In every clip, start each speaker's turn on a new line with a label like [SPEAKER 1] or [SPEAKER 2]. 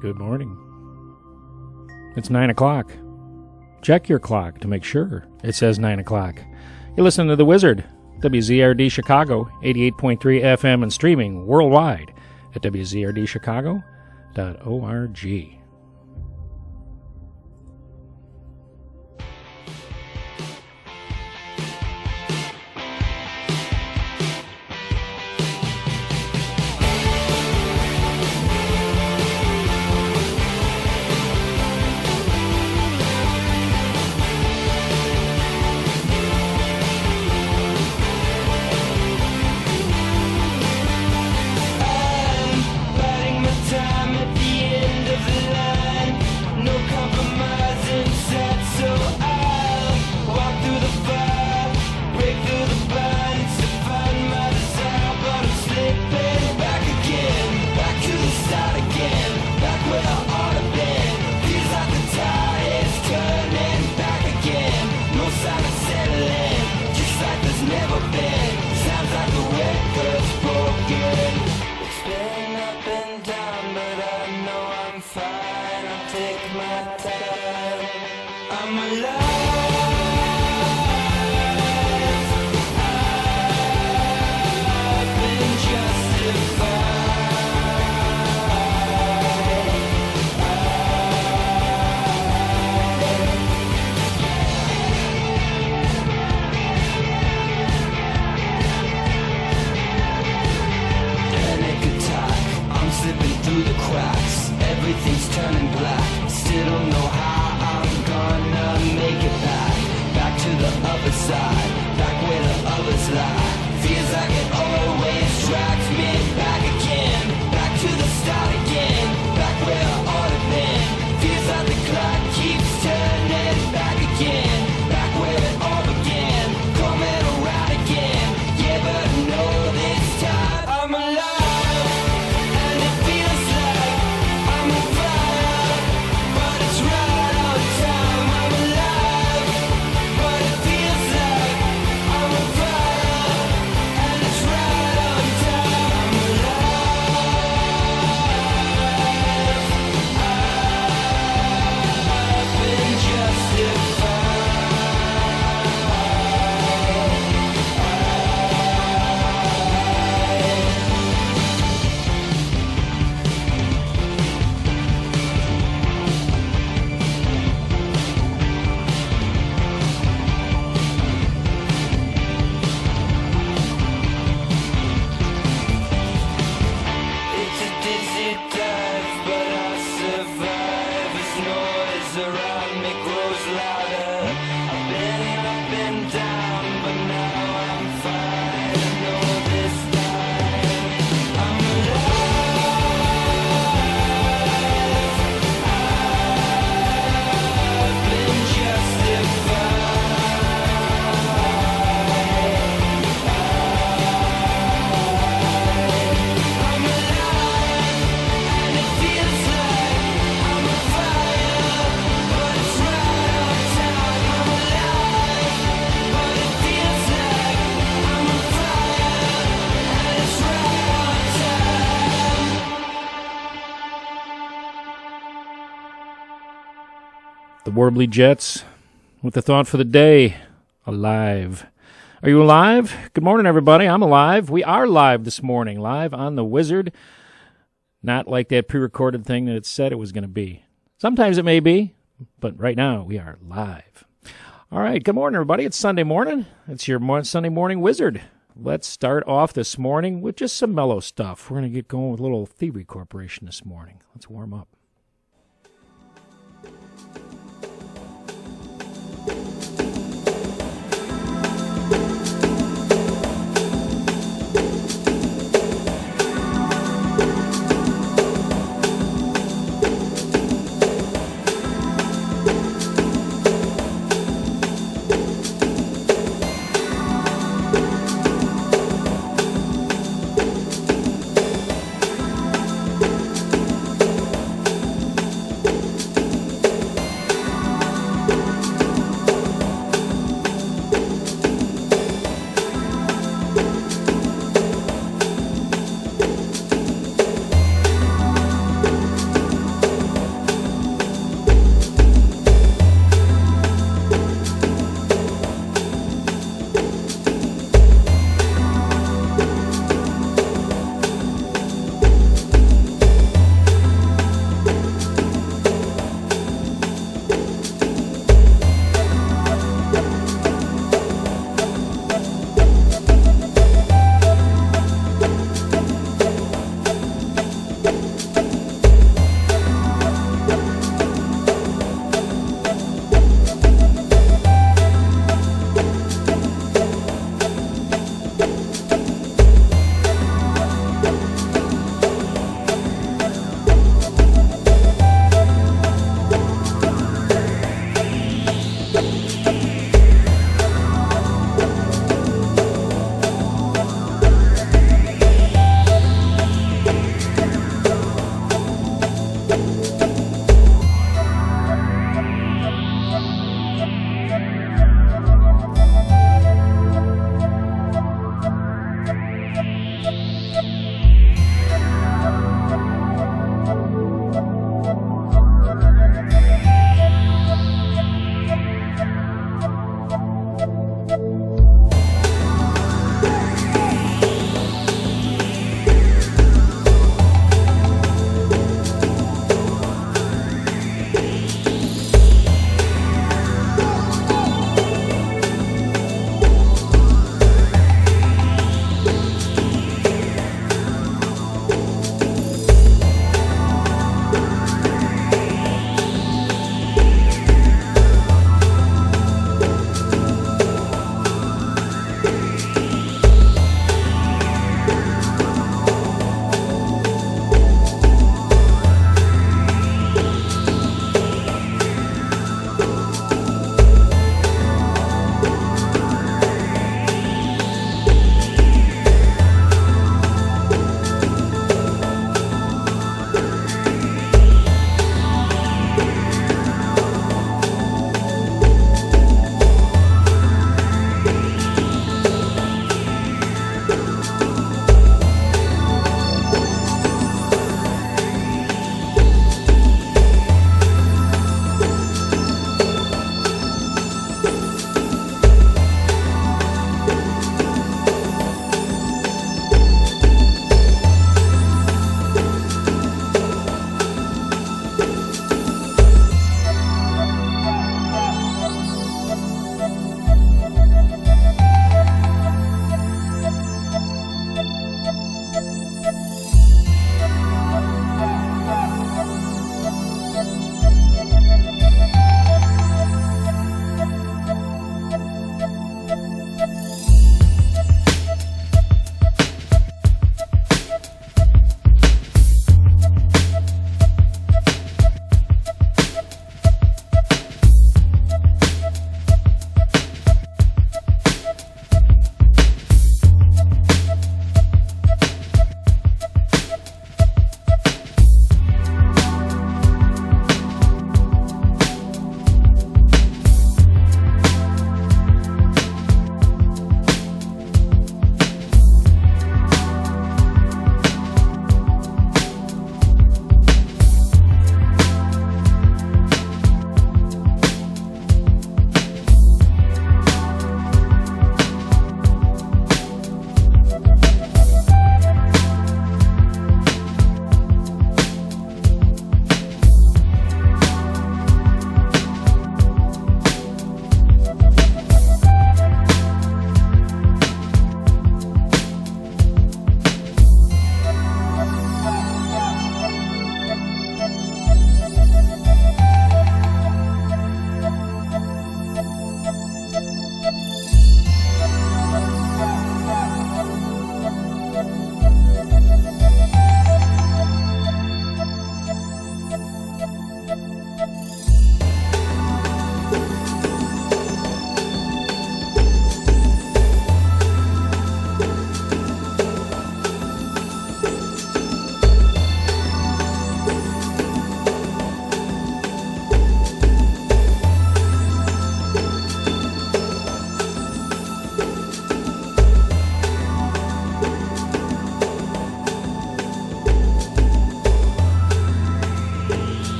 [SPEAKER 1] Good morning. It's 9 o'clock. Check your clock to make sure it says 9 o'clock. You're listening to The Wizard, WZRD Chicago, 88.3 FM and streaming worldwide at WZRDchicago.org. The Warbly Jets with the thought for the day, alive. Are you alive? Good morning, everybody. I'm alive. We are live this morning, live on The Wizard. Not like that pre-recorded thing that it said it was going to be. Sometimes it may be, but right now we are live. All right, good morning, everybody. It's Sunday morning. It's your Sunday morning Wizard. Let's start off this morning with just some mellow stuff. We're going to get going with a little Thievery Corporation this morning. Let's warm up.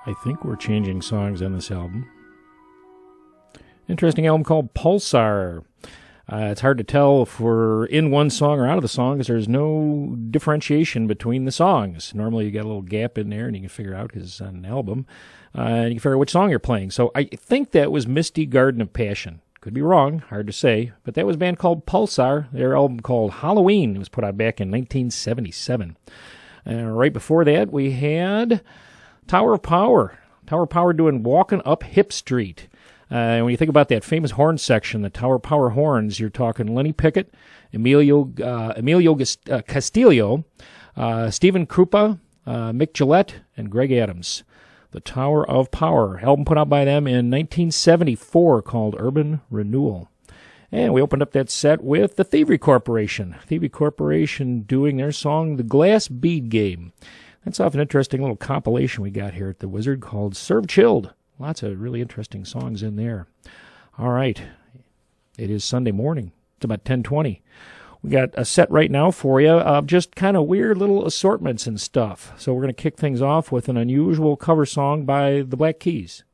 [SPEAKER 1] I think we're changing songs on this album. Interesting album called Pulsar. It's hard to tell if we're in one song or out of the song because there's no differentiation between the songs. Normally you got a little gap in there and you can figure out because it's on an album. And you can figure out which song you're playing. So I think that was Misty Garden of Passion. Could be wrong, hard to say. But that was a band called Pulsar. Their album called Halloween. It was put out back in 1977. Right before that we had Tower of Power. Tower of Power doing Walking Up Hip Street. When you think about that famous horn section, the Tower of Power horns, you're talking Lenny Pickett, Emilio Castillo, Stephen Krupa, Mick Gillette, and Greg Adams. The Tower of Power, album put out by them in 1974 called Urban Renewal. And we opened up that set with the Thievery Corporation. Thievery Corporation doing their song, The Glass Bead Game. That's off an interesting little compilation we got here at the Wizard called Serve Chilled. Lots of really interesting songs in there. All right. It is Sunday morning. It's about 10:20. We got a set right now for you of just kind of weird little assortments and stuff. So we're going to kick things off with an unusual cover song by the Black Keys.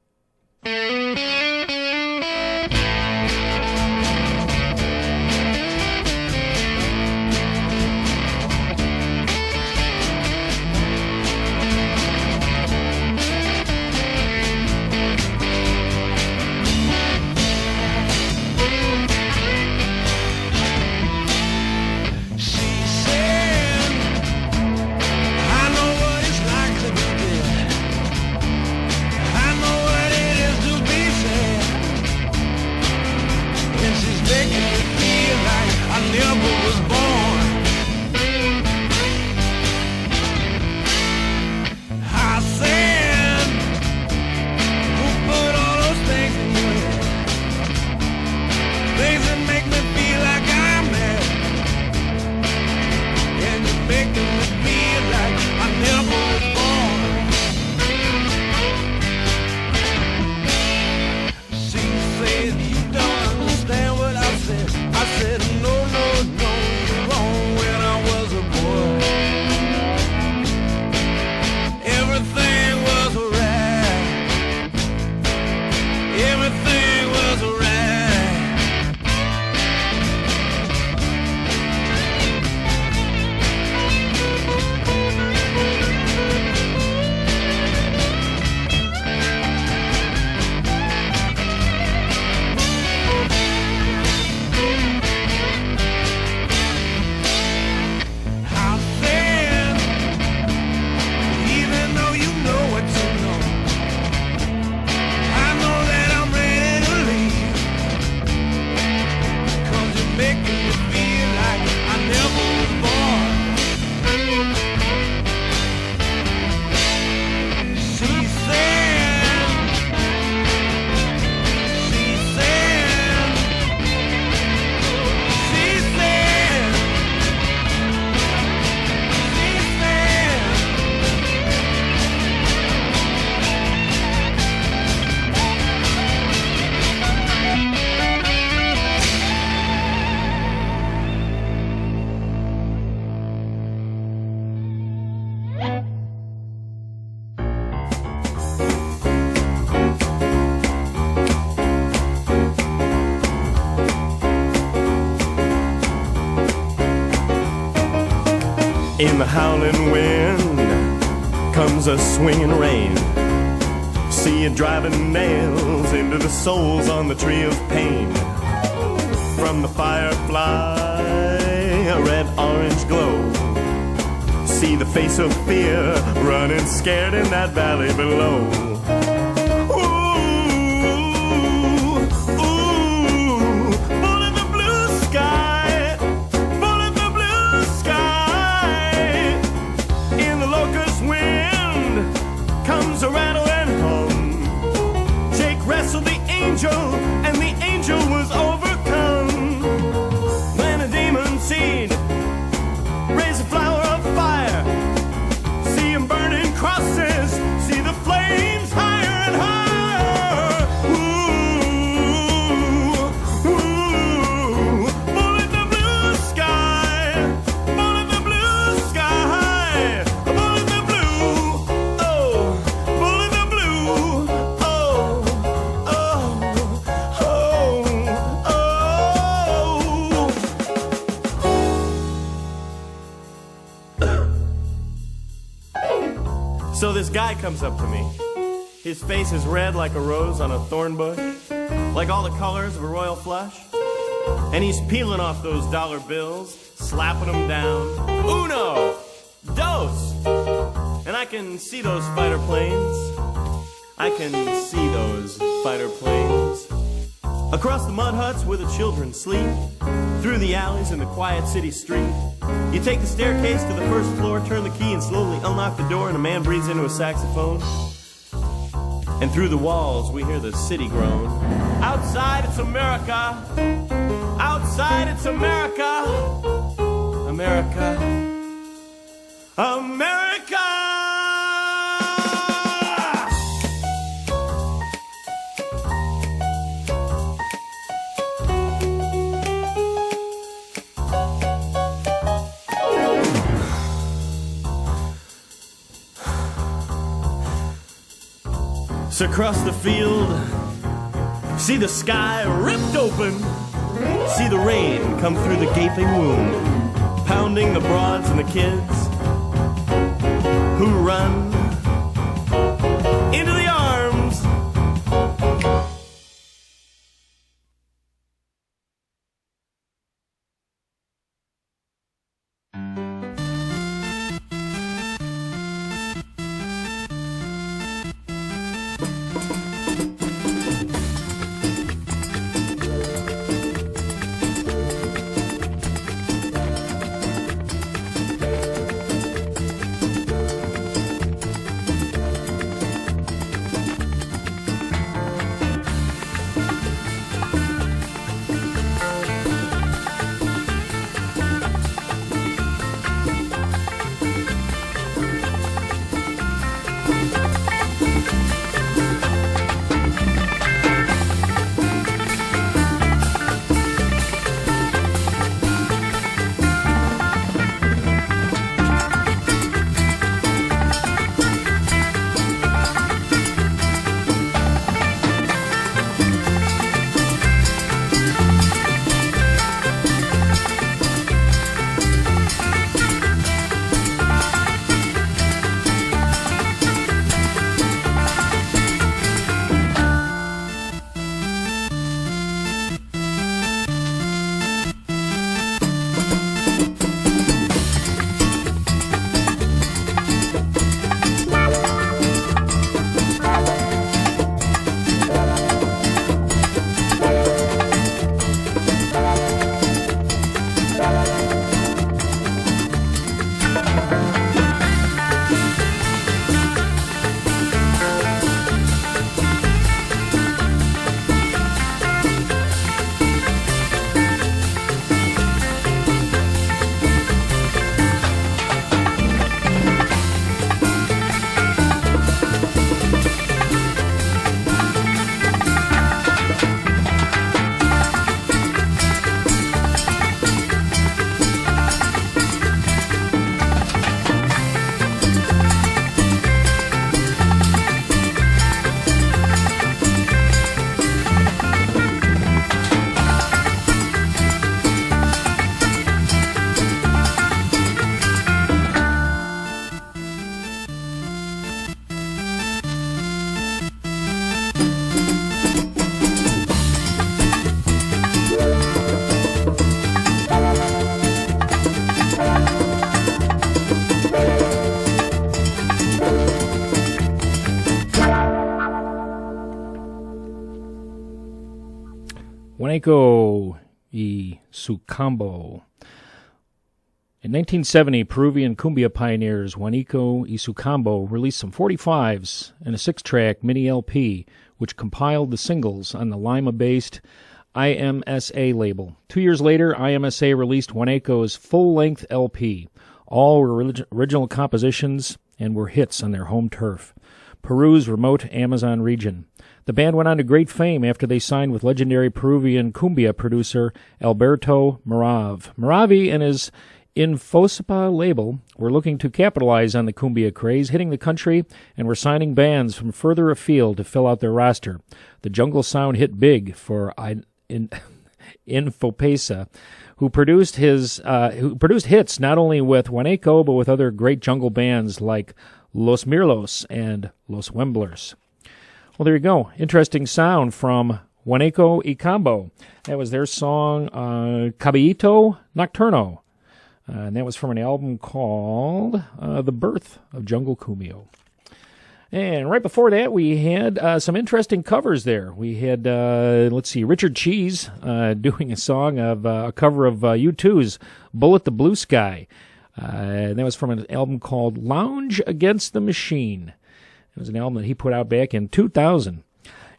[SPEAKER 2] In the howling wind comes a swinging rain. See it driving nails into the souls on the tree of pain. From the firefly, a red-orange glow. See the face of fear running scared in that valley below. A rattling angel, and the angel was overcome. Plant a demon seed, raise a flower of fire, see him burning crosses, see the flames higher and higher. Ooh, ooh, bullet the blue sky, bullet the blue sky, bullet the blue, oh, bullet the blue, oh, So this guy comes up to me. His face is red like a rose on a thorn bush, like all the colors of a royal flush. And he's peeling off those dollar bills, slapping them down. Uno, dos. And I can see those fighter planes. I can see those fighter planes. Across the mud huts where the children sleep, through the alleys in the quiet city street. You take the staircase to the first floor, turn the key and slowly unlock the door, and a man breathes into a saxophone. And through the walls we hear the city groan. Outside it's America. Outside it's America. America. America. So across the field, see the sky ripped open, see the rain come through the gaping wound, pounding the broads and the kids who run into the arms.
[SPEAKER 1] Juanico y Sucambo. In 1970, Peruvian cumbia pioneers Juanico y Sucambo released some 45s and a 6-track mini LP which compiled the singles on the Lima-based IMSA label. 2 years later, IMSA released Juaneco's full-length LP. All were original compositions and were hits on their home turf, Peru's remote Amazon region. The band went on to great fame after they signed with legendary Peruvian cumbia producer Alberto Morav. Moravi and his Infospa label were looking to capitalize on the cumbia craze, hitting the country, and were signing bands from further afield to fill out their roster. The jungle sound hit big for Infopesa, who produced hits not only with Juaneco but with other great jungle bands like Los Mirlos and Los Wemblers. Well, there you go. Interesting sound from Juaneco y Combo. That was their song Caballito Nocturno. And that was from an album called The Birth of Jungle Cumbia. And right before that, we had some interesting covers there. We had, Richard Cheese doing a song of a cover of U2's Bullet the Blue Sky. And that was from an album called Lounge Against the Machine. It was an album that he put out back in 2000.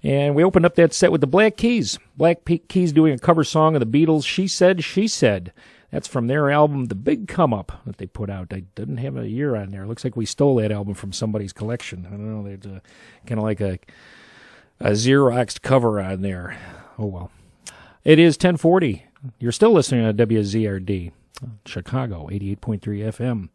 [SPEAKER 1] And we opened up that set with the Black Keys. Black Keys doing a cover song of the Beatles' She Said, She Said. That's from their album, The Big Come Up, that they put out. I didn't have a year on there. It looks like we stole that album from somebody's collection. I don't know. There's kind of like a Xeroxed cover on there. Oh, well. It is 10:40. You're still listening to WZRD, Chicago, 88.3 FM.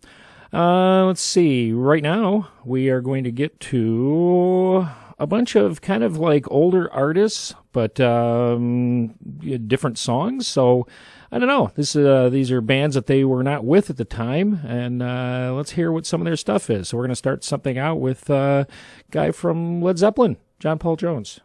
[SPEAKER 1] Let's see. Right now, we are going to get to a bunch of kind of like older artists, but different songs. So, I don't know. These are bands that they were not with at the time, and let's hear what some of their stuff is. So we're going to start something out with a guy from Led Zeppelin, John Paul Jones.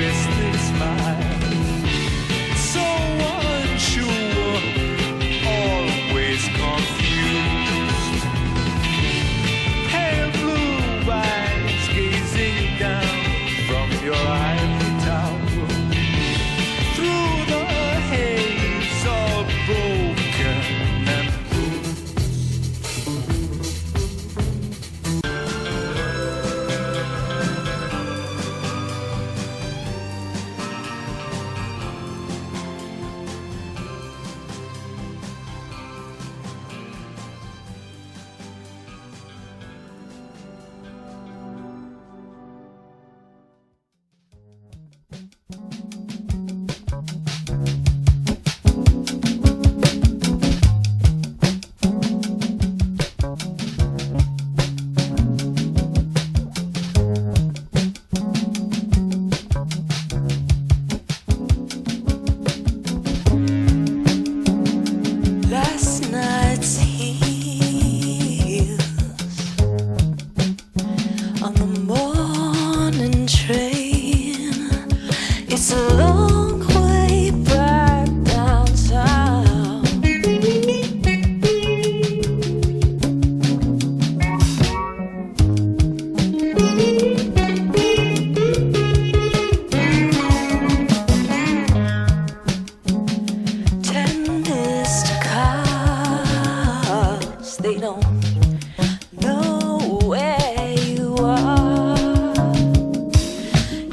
[SPEAKER 3] restless smile. So unsure, always confused. Pale blue eyes gazing down from your ivory tower. Through the haze, all broken and bruised. Last night's heels on the morning train. It's a long way back downtown. Ten missed cars, they don't know where you are.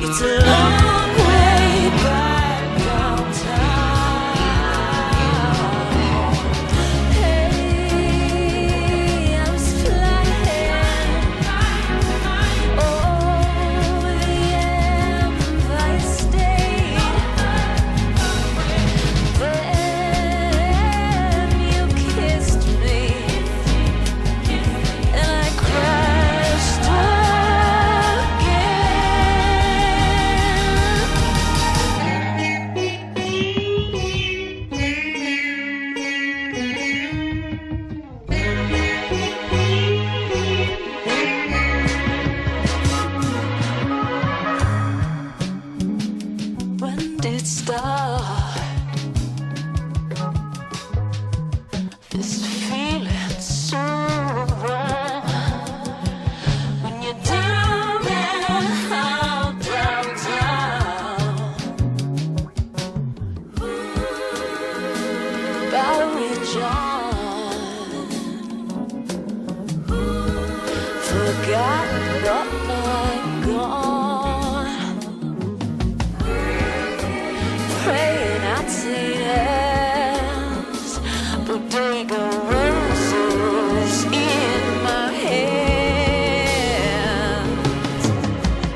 [SPEAKER 3] It's a long way back downtown. Hey, I was flying over the Empire State. Then you kissed me, and I crashed again. When did it start? This feeling so wrong. When you're down and out downtown. Battery John forgot but not gone. Praying I'd see hands, bodega roses in my hands.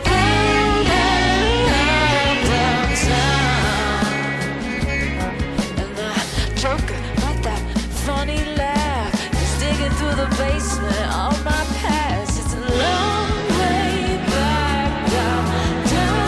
[SPEAKER 3] And downtown, and the joker with that funny laugh is digging through the basement of my past. It's a long way back downtown.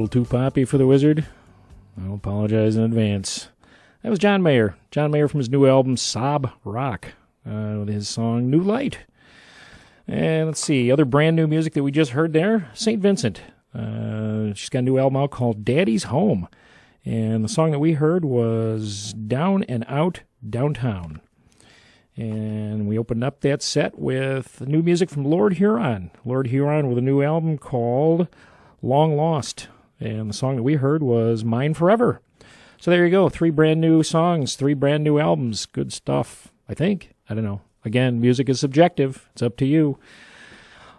[SPEAKER 1] little too poppy for the Wizard? I'll apologize in advance. That was John Mayer. John Mayer from his new album, Sob Rock, with his song New Light. And let's see, other brand new music that we just heard there, St. Vincent. She's got a new album out called Daddy's Home. And the song that we heard was Down and Out Downtown. And we opened up that set with new music from Lord Huron. Lord Huron with a new album called Long Lost. And the song that we heard was Mine Forever. So there you go, 3 brand new songs, 3 brand new albums. Good stuff, I think. I don't know. Again, music is subjective. It's up to you.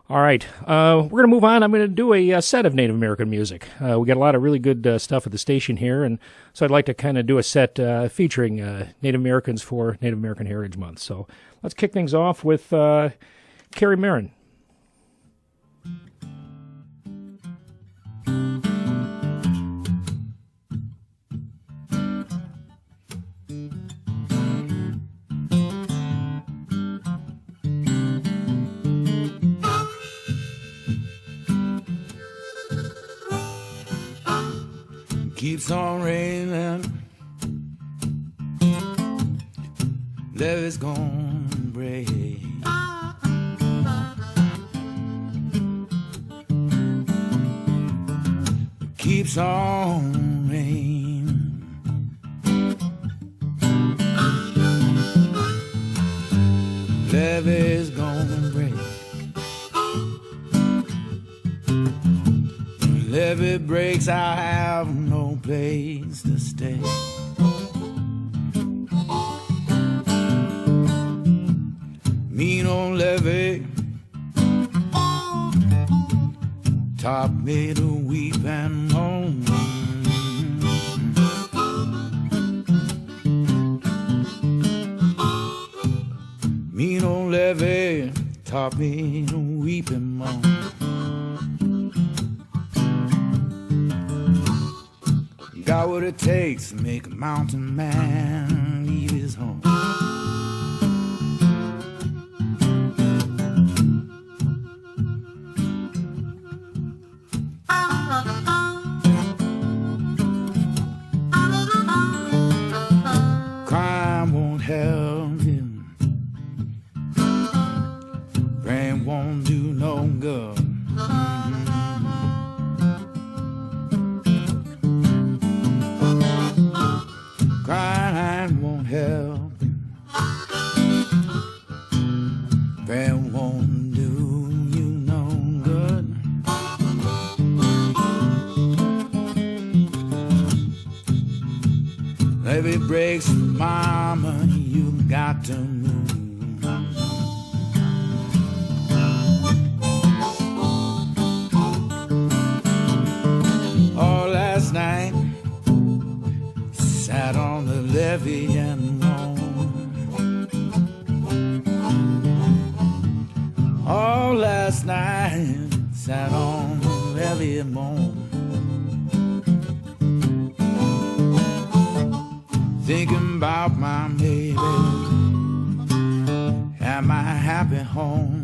[SPEAKER 1] All right, we're going to move on. I'm going to do a set of Native American music. We got a lot of really good stuff at the station here, and so I'd like to kind of do a set featuring Native Americans for Native American Heritage Month. So let's kick things off with Carrie Marin.
[SPEAKER 4] Keeps on raining, levee's gonna break. Keeps on raining, levee's gonna break. Levee breaks, I have no place to stay. Mean old levee taught me to weep and moan. Mean old levee taught me to weep and moan. Got what it takes to make a mountain man leave his home. Crime won't help him, rain won't do no good. Crying won't help him, rain won't do you no good. Levee breaks, mama, you got to move. Oh, last night sat on the levee and moaned. Oh, last night sat on the levee and moaned. Thinking about my baby and my happy home.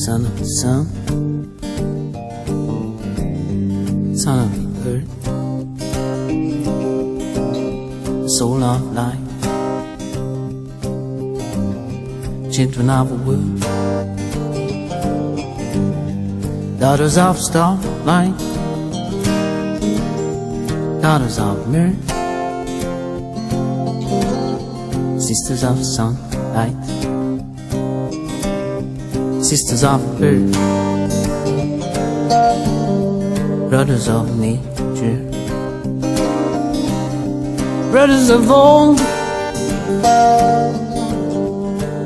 [SPEAKER 5] Son of the sun, son of the earth, the soul of life, children of a world, daughters of starlight, daughters of mirth, sisters of sunlight, sisters of earth, brothers of nature, brothers of old,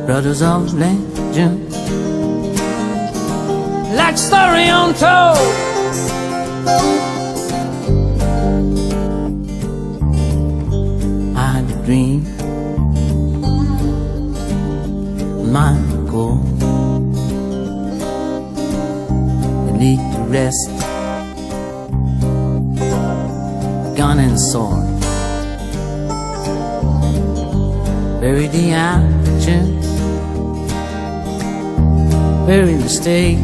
[SPEAKER 5] brothers of legend, like story untold. I had a dream, my goal, lead to rest, gun and sword, bury the action, bury the mistake,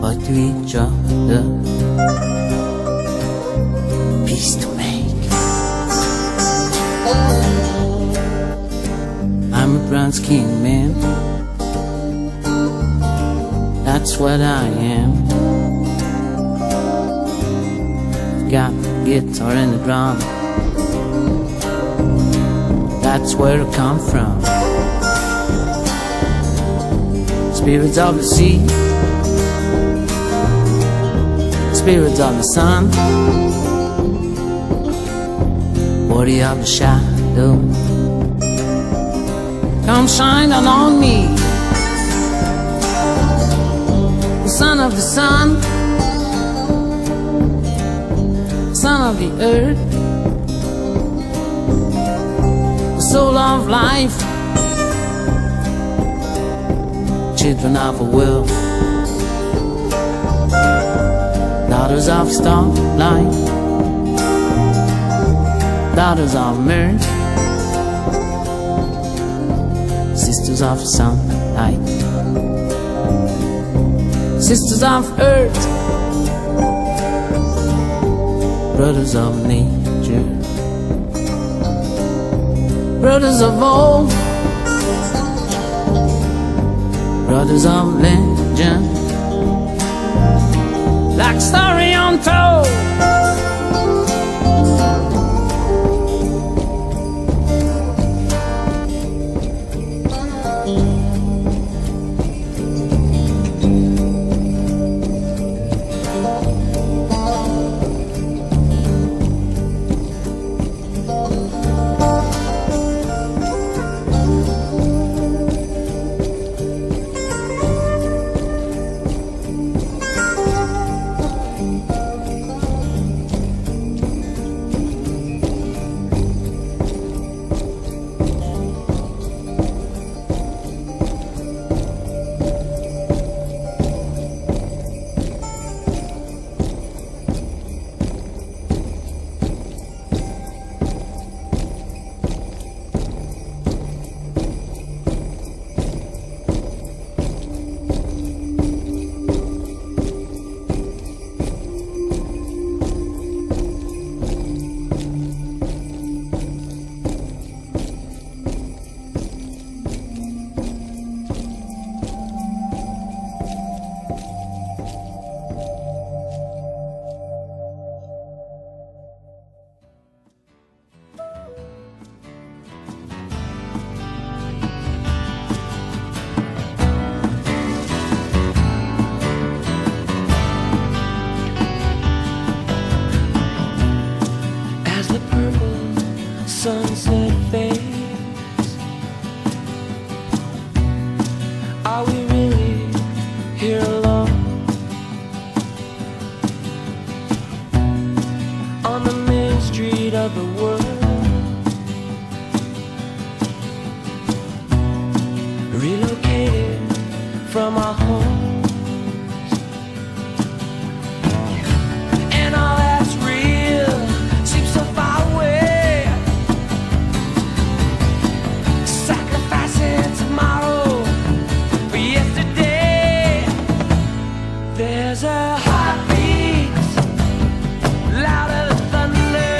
[SPEAKER 5] but to each other, peace to make. I'm a brown skinned man, that's what I am. Got the guitar and the drum, that's where I come from. Spirits of the sea, spirits of the sun, body of the shadow, come shine down on me. The son of the sun, son of the earth, the soul of life, children of a world, daughters of starlight, daughters of mirth, sisters of sunlight, sisters of earth, brothers of nature, brothers of old, brothers of legend, like story untold.
[SPEAKER 6] Sunset fades. Are we really here alone on the main street of the world? Relocated from our homes, and all that's real seems so far away. Sacrificing tomorrow for yesterday. There's a heartbeat louder than thunder,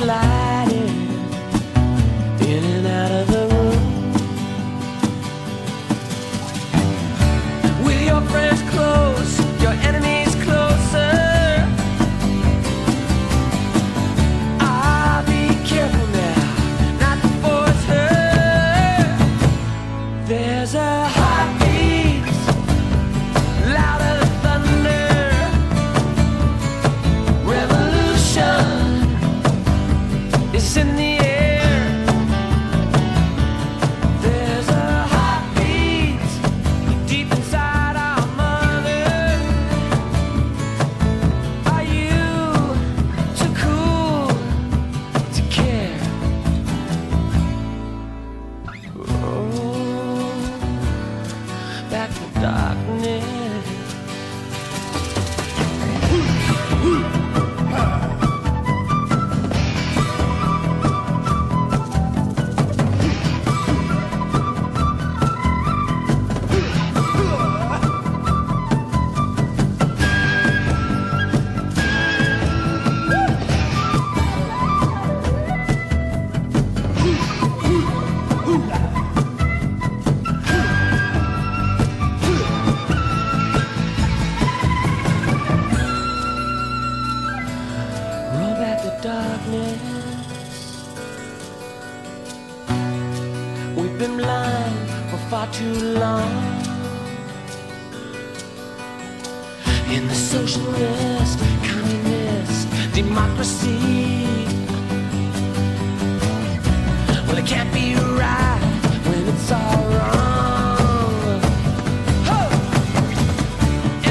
[SPEAKER 6] sliding in and out of the room. With your friends close, your enemies closer. Ah, be careful now, not to force her. There's a heartbeat louder than thunder. Revolution is in the air. There's a heartbeat deep inside our mother. Are you too cool to care? Oh, back to darkness. Roll back the darkness. We've been blind for far too long. In the socialist, communist, democracy. Well, it can't be right when it's all wrong. Ho!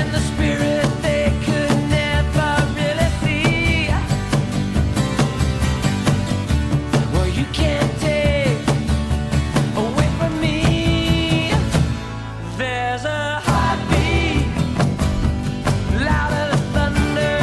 [SPEAKER 6] In the spirit they could never really see. Well, you can't take away from me. There's a heartbeat louder than thunder.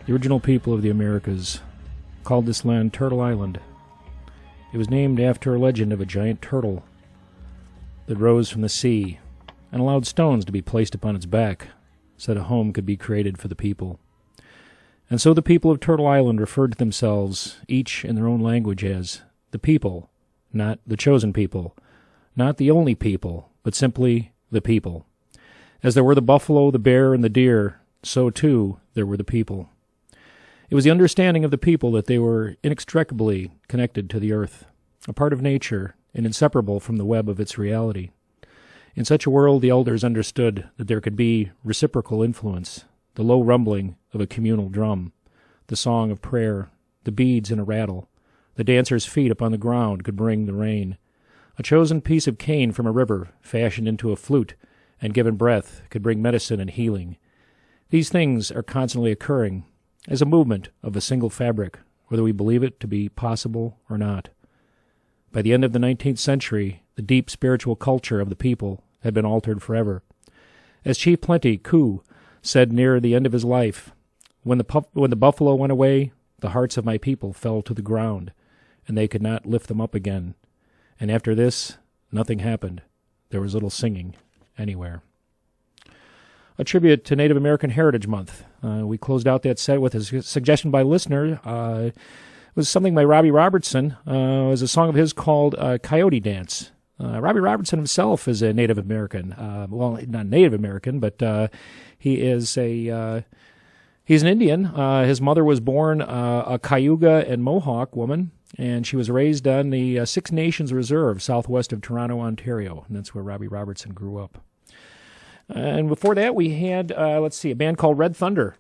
[SPEAKER 1] The original people of the Americas called this land Turtle Island. It was named after a legend of a giant turtle that rose from the sea and allowed stones to be placed upon its back so that a home could be created for the people. And so the people of Turtle Island referred to themselves, each in their own language, as the people, not the chosen people, not the only people, but simply the people. As there were the buffalo, the bear, and the deer, so too there were the people. It was the understanding of the people that they were inextricably connected to the earth, a part of nature and inseparable from the web of its reality. In such a world, the elders understood that there could be reciprocal influence, the low rumbling of a communal drum, the song of prayer, the beads in a rattle. The dancer's feet upon the ground could bring the rain. A chosen piece of cane from a river, fashioned into a flute and given breath, could bring medicine and healing. These things are constantly occurring as a movement of a single fabric, whether we believe it to be possible or not. By the end of the 19th century, the deep spiritual culture of the people had been altered forever. As Chief Plenty Coup said near the end of his life, when the buffalo went away, the hearts of my people fell to the ground, and they could not lift them up again. And after this, nothing happened. There was little singing anywhere. A tribute to Native American Heritage Month. We closed out that set with a suggestion by a listener. It was something by Robbie Robertson. It was a song of his called Coyote Dance. Robbie Robertson himself is a Native American. Well, not Native American, but he is he's an Indian. His mother was born a Cayuga and Mohawk woman, and she was raised on the Six Nations Reserve southwest of Toronto, Ontario, and that's where Robbie Robertson grew up. And before that, we had, a band called Red Thunder.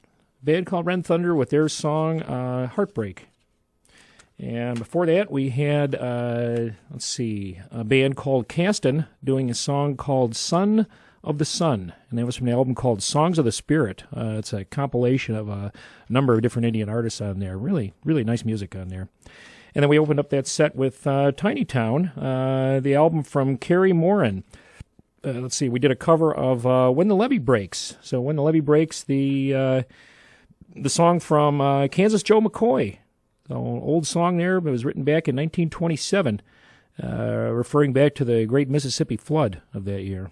[SPEAKER 1] With their song, Heartbreak. And before that, we had, a band called Caston doing a song called Son of the Sun. And that was from the album called Songs of the Spirit. It's a compilation of a number of different Indian artists on there. Really, really nice music on there. And then we opened up that set with Tiny Town, the album from Carrie Morin. We did a cover of When the Levee Breaks. So When the Levee Breaks, the song from Kansas Joe McCoy. So old song there, but it was written back in 1927, referring back to the great Mississippi flood of that year.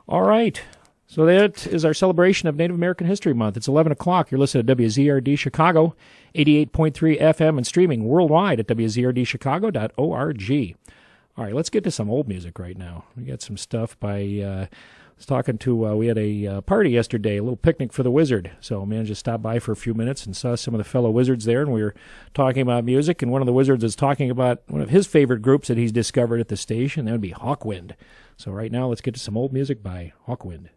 [SPEAKER 1] All right, so that is our celebration of Native American History Month. It's 11 o'clock. You're listening to WZRD Chicago, 88.3 FM, and streaming worldwide at wzrdchicago.org. All right, let's get to some old music right now. We got some stuff by, I was talking to, we had a party yesterday, a little picnic for the Wizard. So I managed to stop by for a few minutes and saw some of the fellow Wizards there, and we were talking about music, and one of the Wizards is talking about one of his favorite groups that he's discovered at the station. That would be Hawkwind. So right now, let's get to some old music by Hawkwind.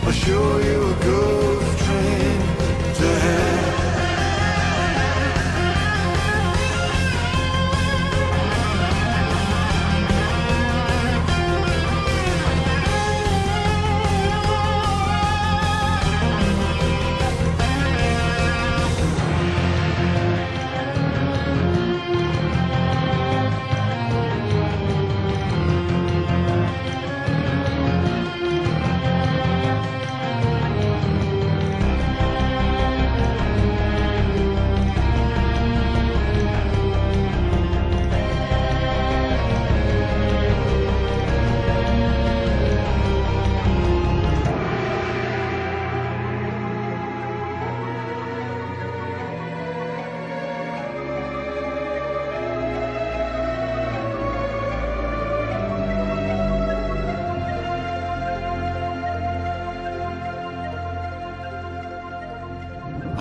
[SPEAKER 7] I'll show you a good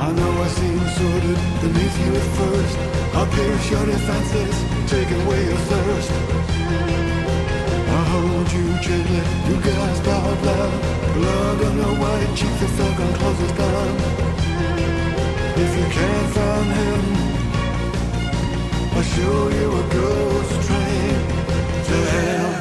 [SPEAKER 7] I know I seem sordid beneath you at first. I'll pierce your defenses, take away your thirst. I hold you gently, you gasp out loud. Blood on your white cheek, the falcon closes down. If you can't find him, I'll show you a ghost train to hell.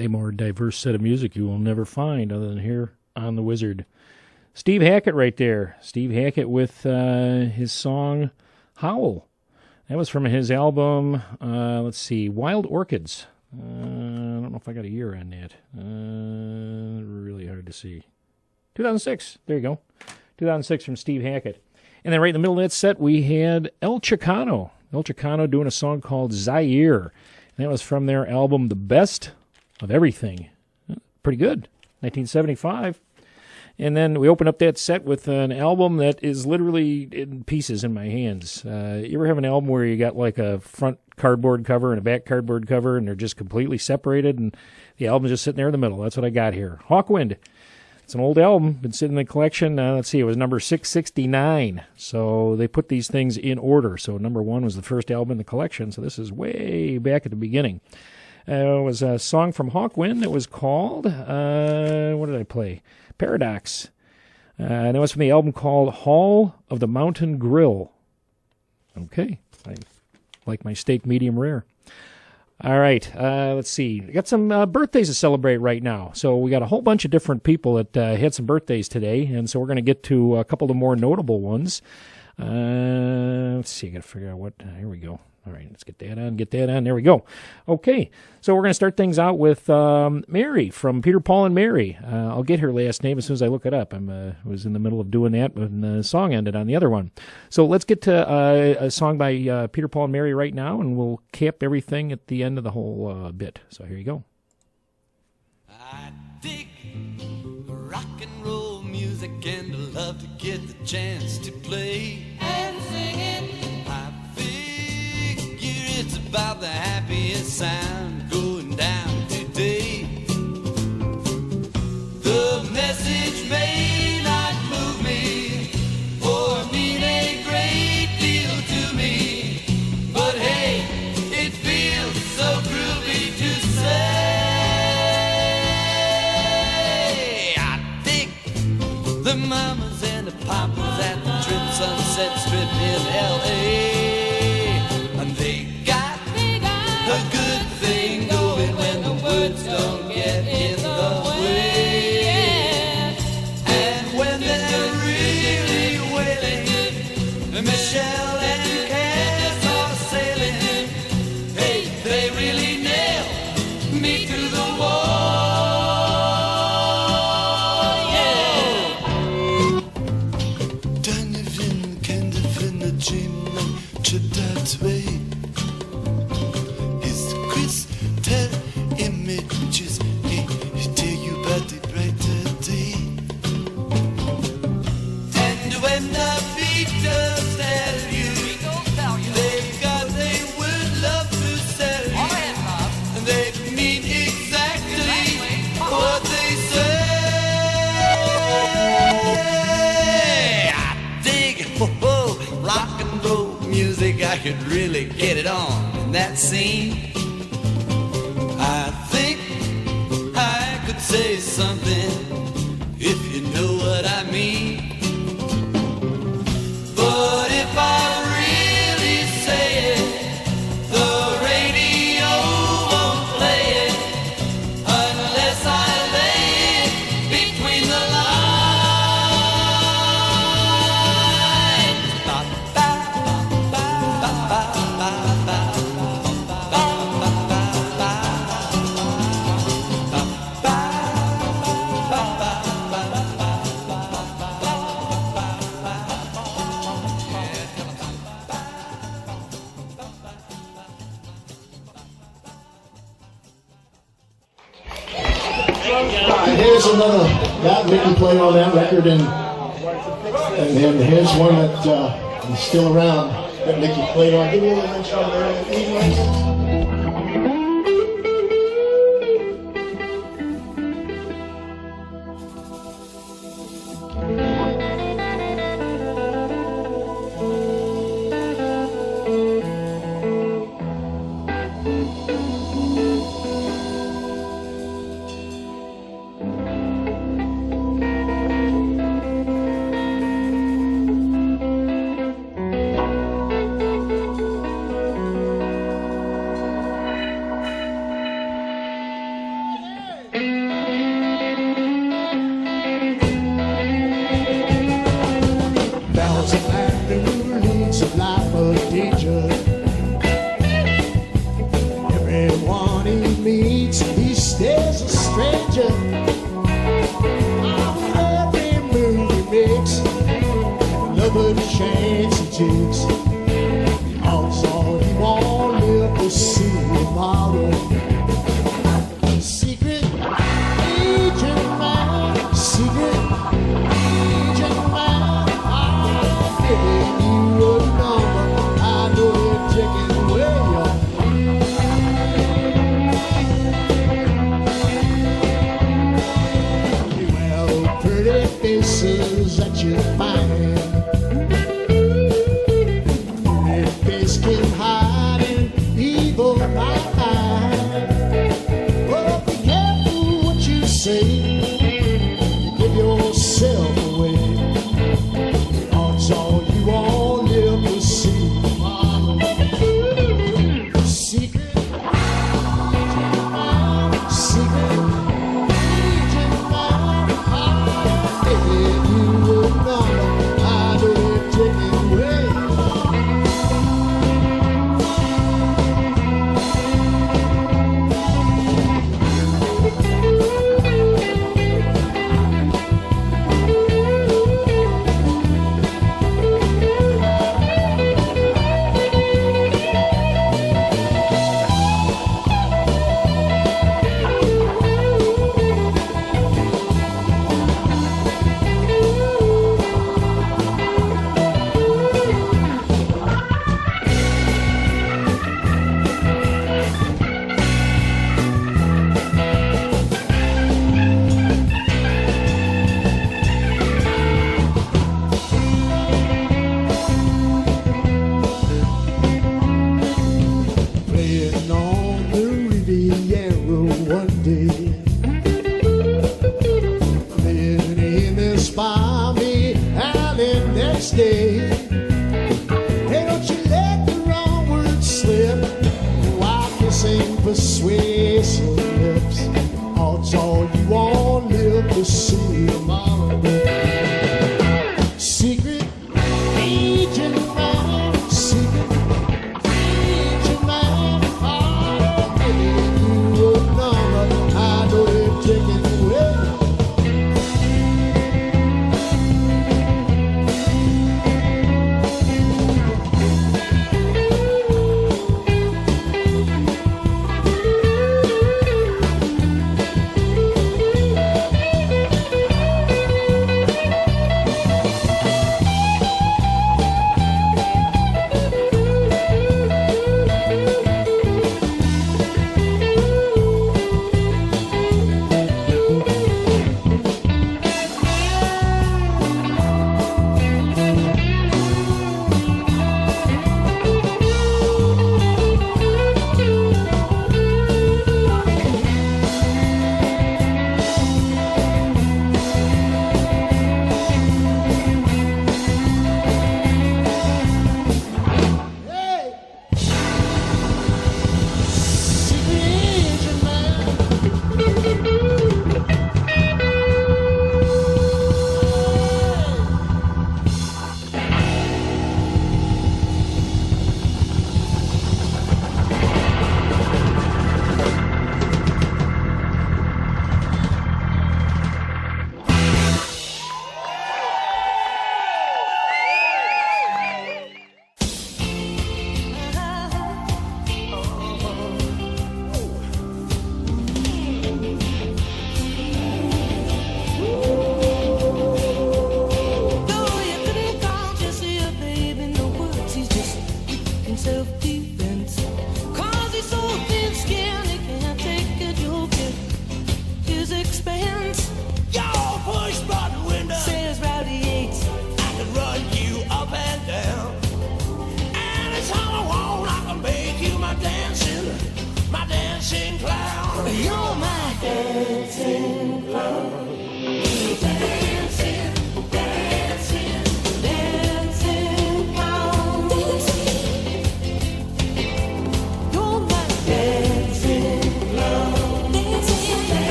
[SPEAKER 1] A more diverse set of music you will never find other than here on The Wizard. Steve Hackett right there. Steve Hackett with his song Howl. That was from his album, let's see, Wild Orchids. I don't know if I got a year on that. Really hard to see. 2006. There you go. 2006 from Steve Hackett. And then right in the middle of that set, we had El Chicano. El Chicano doing a song called Zaire. And that was from their album The Best of Everything. Pretty good. 1975. And then we open up that set with an album that is literally in pieces in my hands. You ever have an album where you got like a front cardboard cover and a back cardboard cover and they're just completely separated and the album's just sitting there in the middle? That's what I got here. Hawkwind. It's an old album. Been sitting in the collection. Let's see. It was number 669. So they put these things in order. So number 1 was the first album in the collection. So this is way back at the beginning. It was a song from Hawkwind that was called, what did I play? Paradox. And it was from the album called Hall of the Mountain Grill. Okay. I like my steak medium rare. All right. Let's see. We got some birthdays to celebrate right now. So we got a whole bunch of different people that had some birthdays today. And so we're going to get to a couple of the more notable ones. Let's see. I got to figure out what. Here we go. All right, let's get that on. There we go. Okay, so we're going to start things out with Mary from Peter, Paul, and Mary. I'll get her last name as soon as I look it up. I was in the middle of doing that when the song ended on the other one. So let's get to a song by Peter, Paul, and Mary right now, and we'll cap everything at the end of the whole bit. So here you go.
[SPEAKER 8] I dig rock and roll music and I love to get the chance to play and sing it. It's about the happiest sound going down today. The message may not move me or mean a great deal to me, but hey, it feels so groovy to say. I dig the mamas and the papas at the Trip Sunset Strip in L.A. A good thing going when the words don't get in the way. And when they're really wailing, Michelle and Cass are sailing. Hey, they really nail me to the wall. Yeah. Deine Wind kennt finna Jimmy to that way. Images, hey, tell you about the brighter day. And when the Beatles tell you they've got a word love to sell you, and they mean exactly what they say. I dig rock and roll music. I could really get it on in that scene. I think I could say something if you know what I mean. But if I really say it, the radio won't play it unless I lay it between the lines.
[SPEAKER 9] here's another that Mickey played on that record, and here's one that is still around that Mickey played on. Give me a little intro there.
[SPEAKER 10] Everyone he meets, he stays a stranger. Every move he makes, look at the chance he takes. All he won't live to see tomorrow. Secret agent man, secret agent man, I'm giving you a number. I know they're taking away your pretty faces that you find. Pretty face can hide an evil mind. Oh, be careful what you say. You give yourself away. That's all you all live to see. Secret, secret.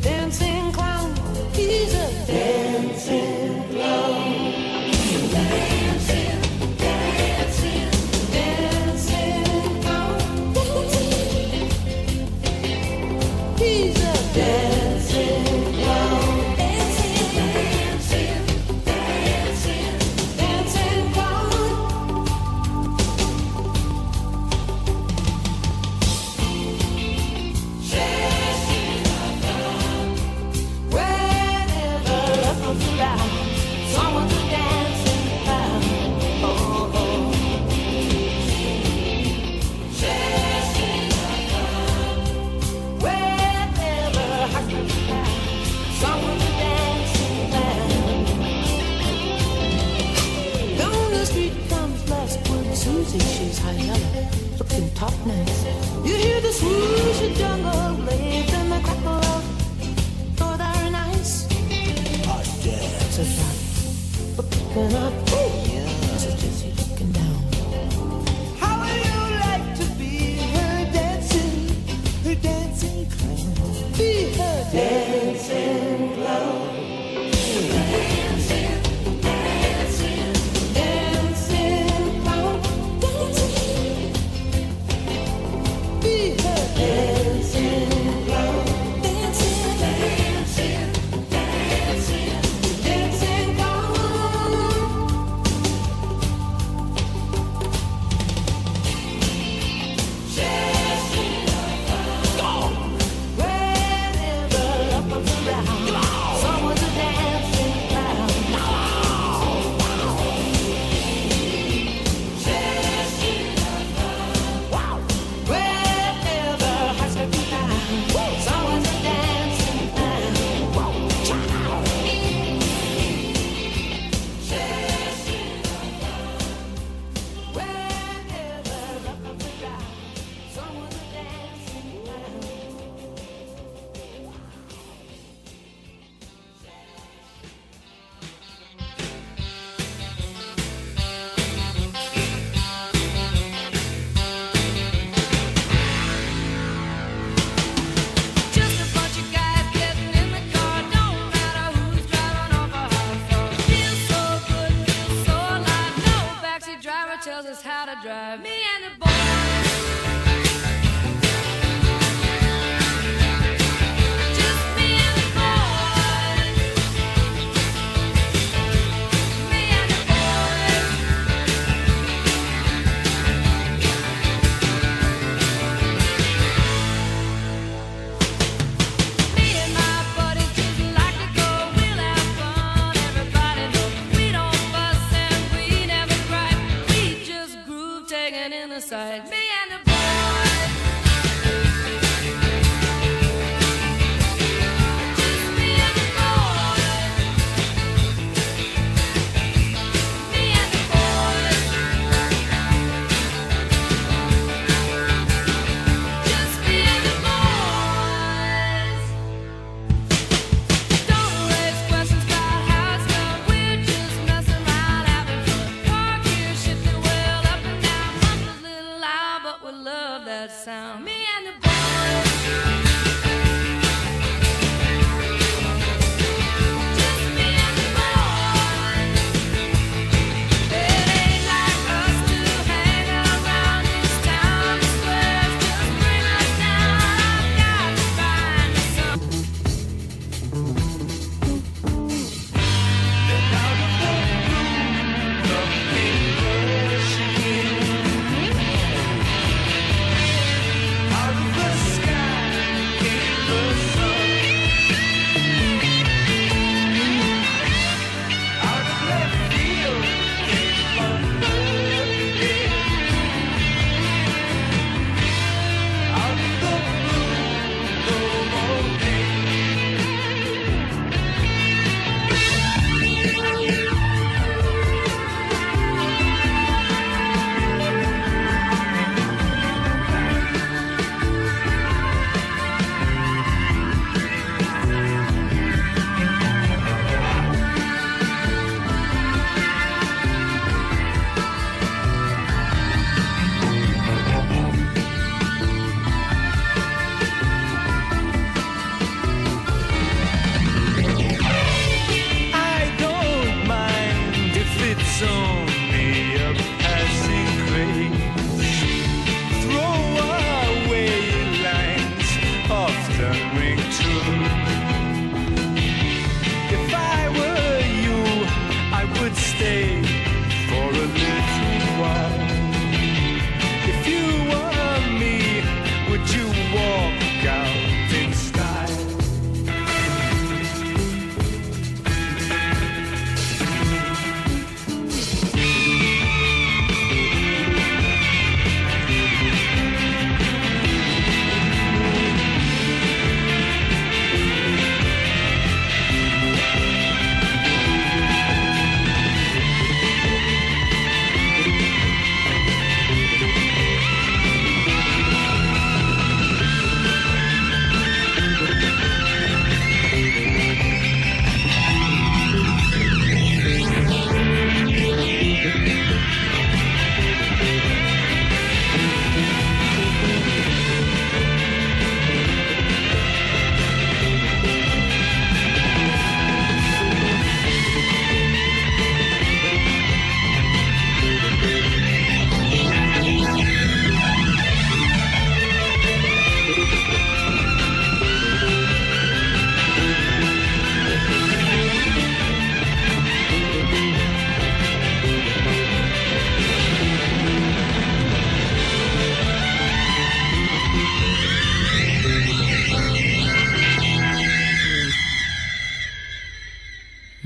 [SPEAKER 3] dancing clown. He's a dancing clown. Dancing, dancing, dancing clown. He's a dancing clown. Dancing, dancing, dancing, dancing clown. Whenever love comes around, someone's a dancing clown. Oh, oh. Whenever heart comes around, someone's a dancing clown. Down the street comes last word Susie. She's high yellow, looking top nice. You hear the swoosh of jungle blades and the crackle of northern ice. Oh, yeah. So shot, looking up. Oh, yeah. So Jessie looking down. How would you like to be her dancing clown? Be her dancing clown. Dancing, dancing, dancing clown. Dancing. Be her dancing clown. Dancing, dancing, dancing, dancing clown.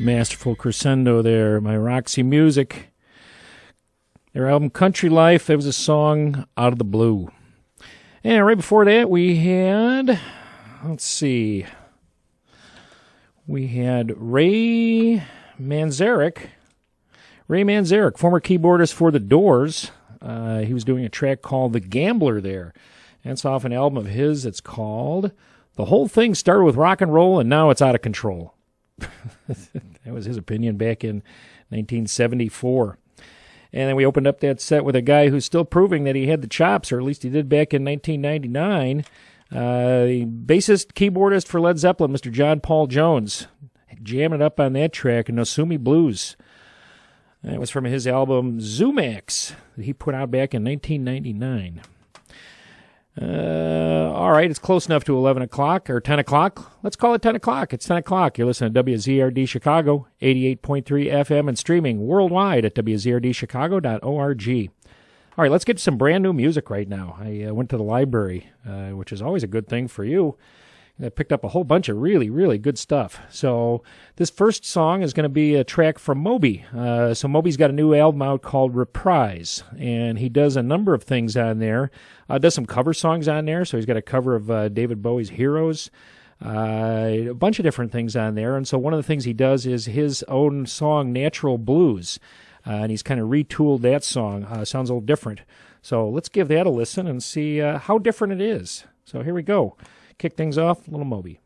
[SPEAKER 1] Masterful crescendo there by Roxy Music. Their album Country Life, it was a song Out of the Blue. And right before that we had, Ray Manzarek, former keyboardist for The Doors. He was doing a track called The Gambler there. That's off an album of his. It's called The Whole Thing Started with Rock and Roll and Now It's Out of Control. That was his opinion back in 1974. And then we opened up that set with a guy who's still proving that he had the chops, or at least he did back in 1999. The bassist, keyboardist for Led Zeppelin, Mr. John Paul Jones, jamming it up on that track, Nosumi Blues. That was from his album Zumax that he put out back in 1999. All right, it's close enough to 11 o'clock or 10 o'clock. Let's call it 10 o'clock. It's 10 o'clock. You're listening to WZRD Chicago, 88.3 FM, and streaming worldwide at WZRDchicago.org. All right, let's get to some brand new music right now. I went to the library, which is always a good thing for you. I picked up a whole bunch of really, really good stuff. So this first song is going to be a track from Moby. So Moby's got a new album out called Reprise, and he does a number of things on there. Does some cover songs on there. So he's got a cover of David Bowie's Heroes, a bunch of different things on there. And so one of the things he does is his own song, Natural Blues, and he's kind of retooled that song. Sounds a little different. So let's give that a listen and see how different it is. So here we go. Kick things off, little Moby.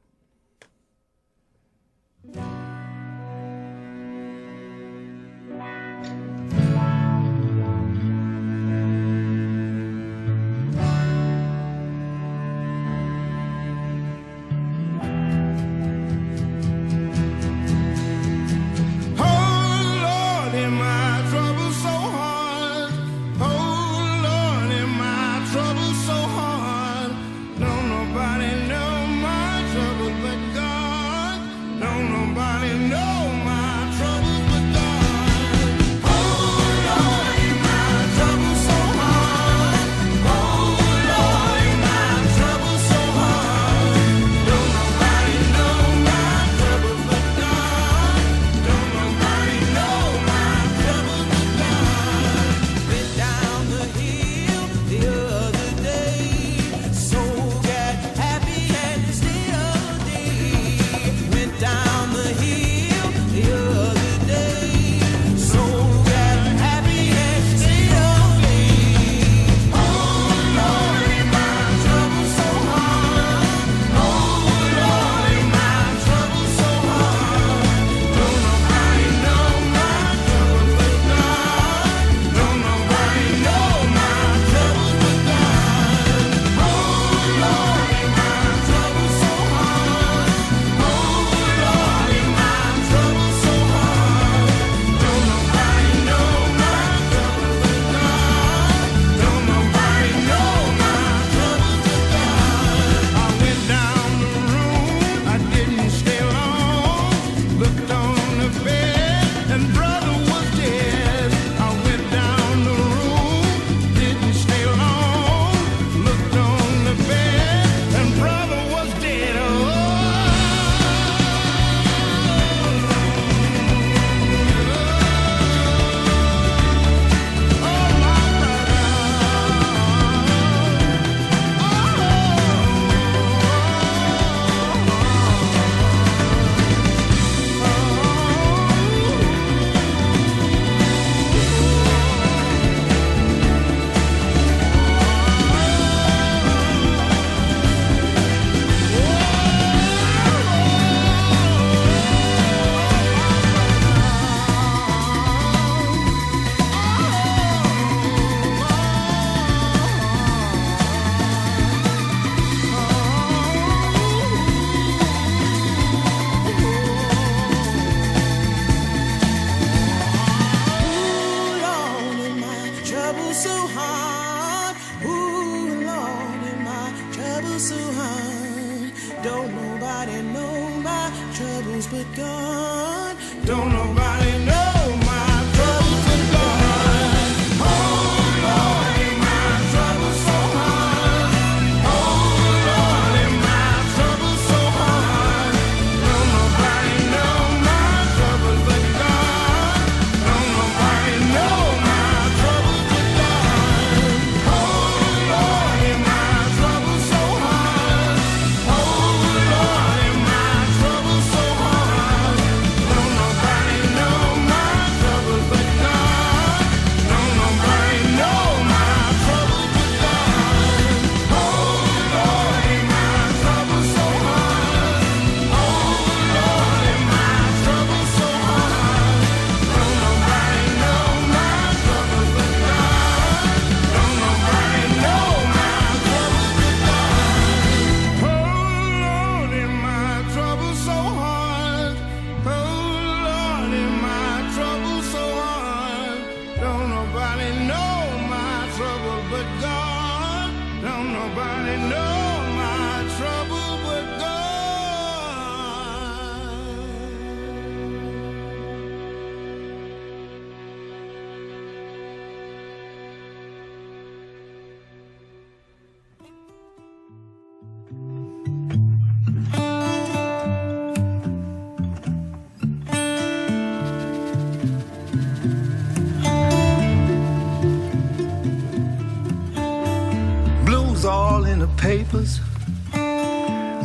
[SPEAKER 4] papers,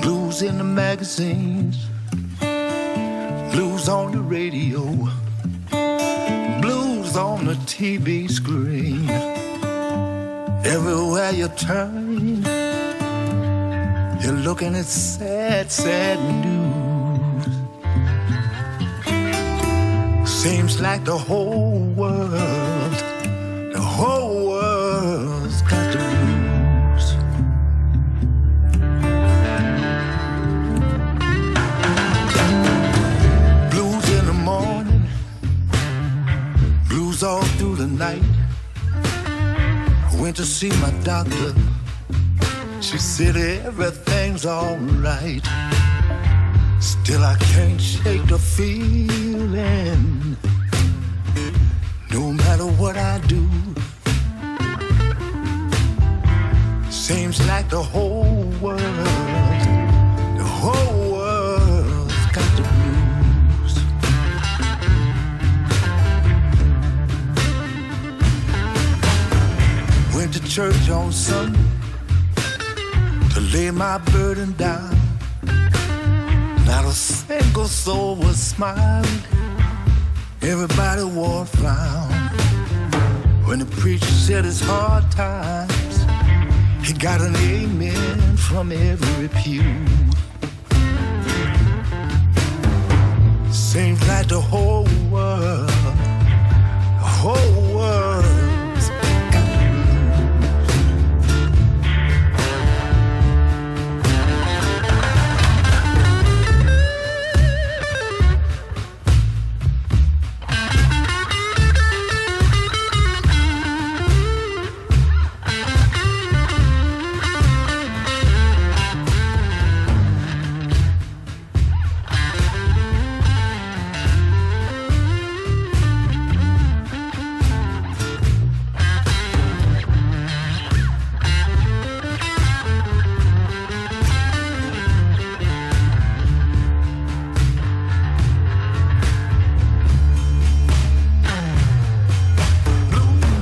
[SPEAKER 4] blues in the magazines, blues on the radio, blues on the TV screen. Everywhere you turn, you're looking at sad, sad news. Seems like the whole world's got the blues. Blues in the morning, blues all through the night. I went to see my doctor. She said everything's alright. Still I can't shake the feeling. No matter what I do, seems like the whole world's got the blues. Went to church on Sunday to lay my burden down. Not a single soul was smiling. Everybody wore a frown. When the preacher said it's hard times, he got an amen from every pew. Seems like the whole world's got the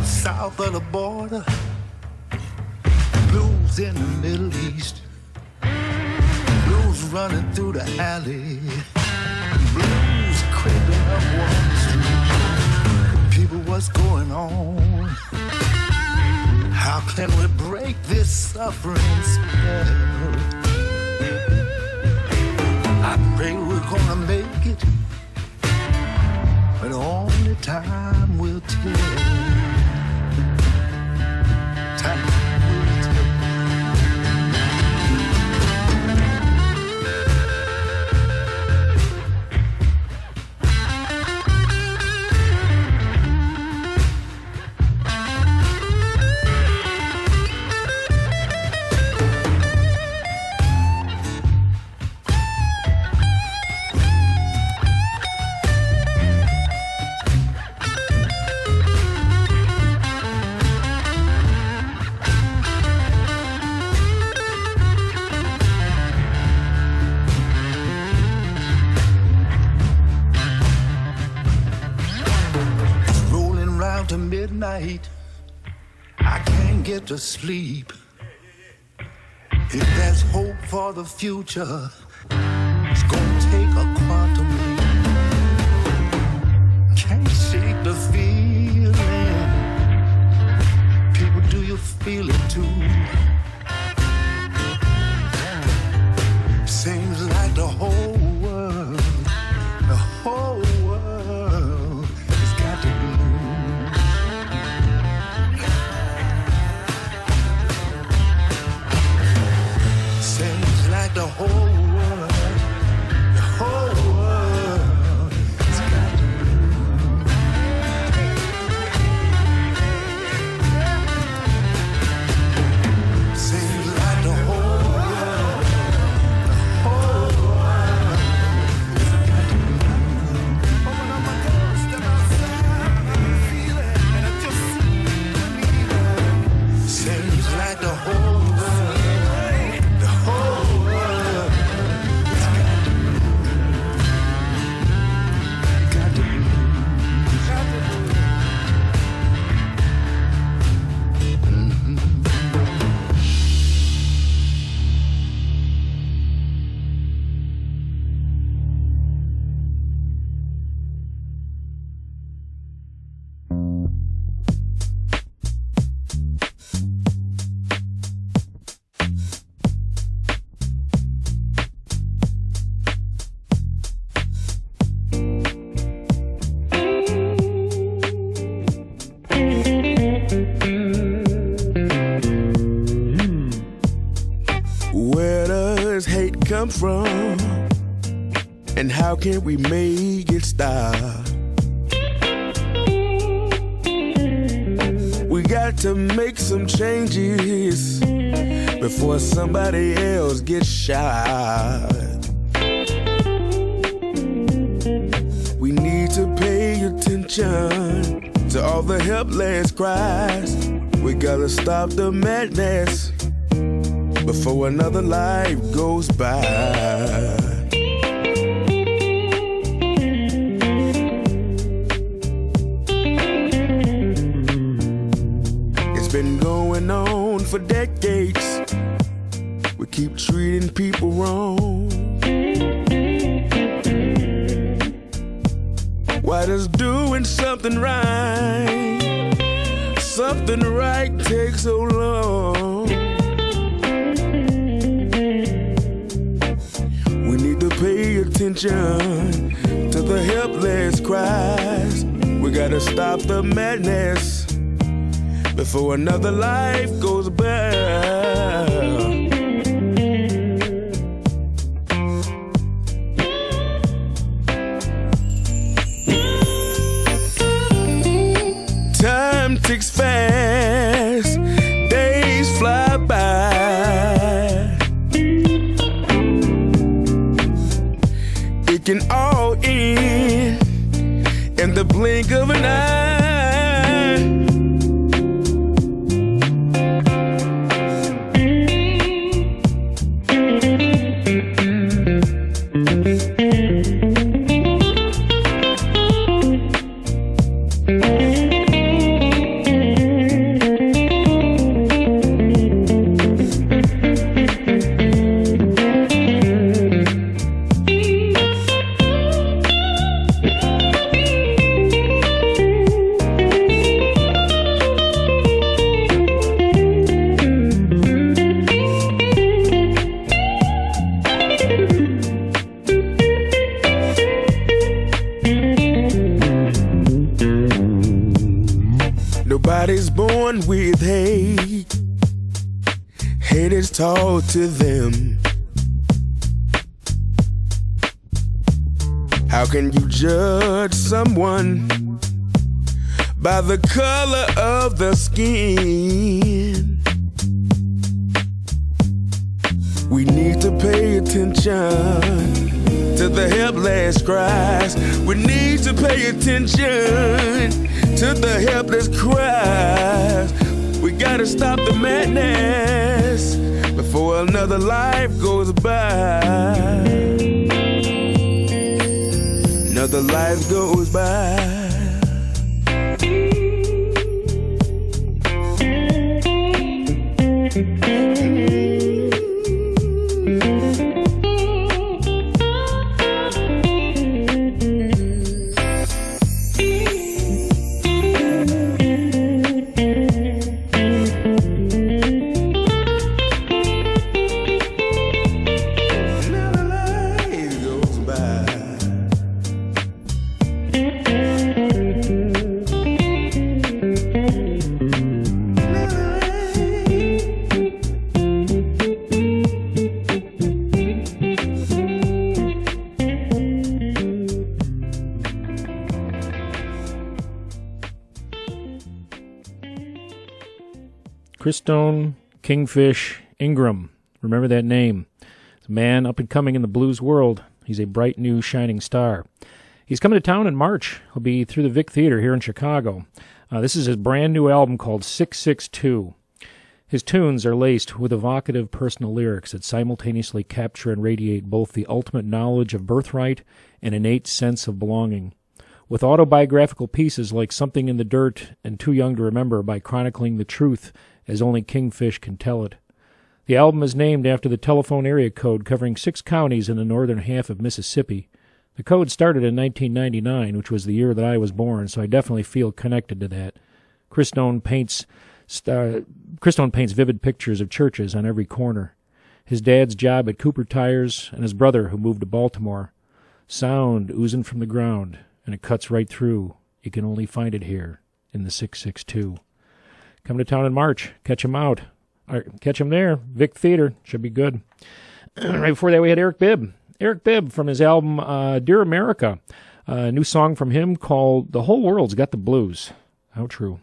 [SPEAKER 4] south of the border, blues in the Middle East, blues running through the alley, blues creeping up Wall Street. People, what's going on? How can we break this suffering spell? I pray we're gonna make it, but only time will tell. Time will tell. To midnight, I can't get to sleep. If there's hope for the future, it's gonna take a quantum leap. Can't shake the feeling. People, do you feel it too? Seems like the whole world has got to be. The whole world
[SPEAKER 11] come from? And how can we make it stop? We got to make some changes before somebody else gets shot. We need to pay attention to all the helpless cries. We gotta stop the madness before another life goes by. It's been going on for decades. We keep treating people wrong. Why does doing something right take so long? We need to pay attention to the helpless cries. We gotta stop the madness before another life goes by. Time ticks fast, days fly by. It can all end in the blink of an eye. Nobody's born with hate. Hate is taught to them. How can you judge someone by the color of the skin? We need to pay attention to the helpless cries. We need to pay attention to the helpless cries. We gotta stop the madness before another life goes by. Another life goes by.
[SPEAKER 1] Christone Kingfish Ingram. Remember that name. It's a man up and coming in the blues world. He's a bright new shining star. He's coming to town in March. He'll be through the Vic Theater here in Chicago. This is his brand new album called 662. His tunes are laced with evocative personal lyrics that simultaneously capture and radiate both the ultimate knowledge of birthright and innate sense of belonging. With autobiographical pieces like Something in the Dirt and Too Young to Remember by chronicling the truth as only Kingfish can tell it. The album is named after the telephone area code covering 6 counties in the northern half of Mississippi. The code started in 1999, which was the year that I was born, so I definitely feel connected to that. Christone paints vivid pictures of churches on every corner. His dad's job at Cooper Tires and his brother who moved to Baltimore. Sound oozing from the ground, and it cuts right through. You can only find it here in the 662. Come to town in March. Catch him out. Or catch him there. Vic Theater. Should be good. Right before that, we had Eric Bibb. Eric Bibb from his album Dear America. A new song from him called The Whole World's Got the Blues. How true.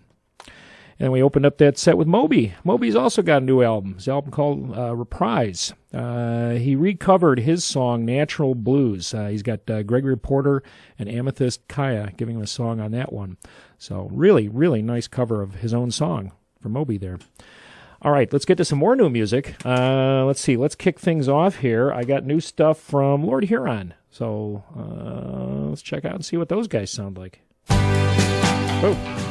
[SPEAKER 1] And we opened up that set with Moby. Moby's also got a new album. His album called Reprise. He recovered his song Natural Blues. He's got Gregory Porter and Amethyst Kaya giving him a song on that one. So really, really nice cover of his own song for Moby there. All right, let's get to some more new music. Let's see. Let's kick things off here. I got new stuff from Lord Huron. So let's check out and see what those guys sound like. Oh.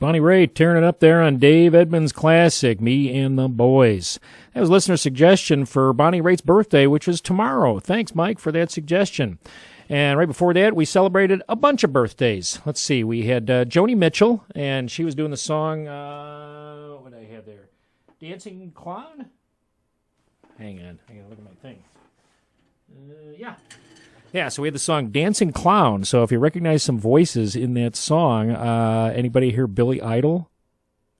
[SPEAKER 1] Bonnie Raitt tearing it up there on Dave Edmunds' classic, Me and the Boys. That was listener suggestion for Bonnie Raitt's birthday, which is tomorrow. Thanks, Mike, for that suggestion. And right before that, we celebrated a bunch of birthdays. Let's see. We had Joni Mitchell, and she was doing the song, what did I have there? Dancing Clown? Hang on. I got to look at my thing. Yeah, so we had the song Dancing Clown. So if you recognize some voices in that song, anybody hear Billy Idol?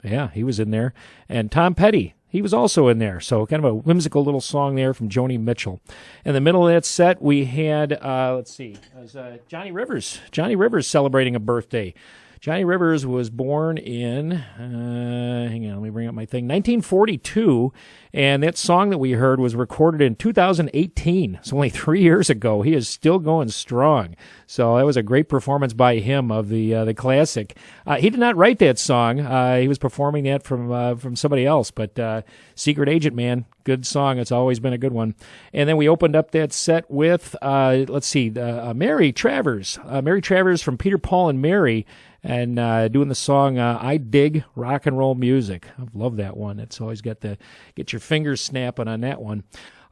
[SPEAKER 1] Yeah, he was in there. And Tom Petty he was also in there. So kind of a whimsical little song there from Joni Mitchell. In the middle of that set, we had, let's see, it was, Johnny Rivers. Johnny Rivers celebrating a birthday. Johnny Rivers was born in, hang on, let me bring up my thing, 1942, and that song that we heard was recorded in 2018. It's only 3 years ago. He is still going strong. So that was a great performance by him of the classic. He did not write that song. He was performing that from somebody else, but Secret Agent Man, good song. It's always been a good one. And then we opened up that set with, let's see, Mary Travers. Mary Travers from Peter, Paul, and Mary, and doing the song I Dig Rock and Roll Music. I love that one. It's always got to get your fingers snapping on that one.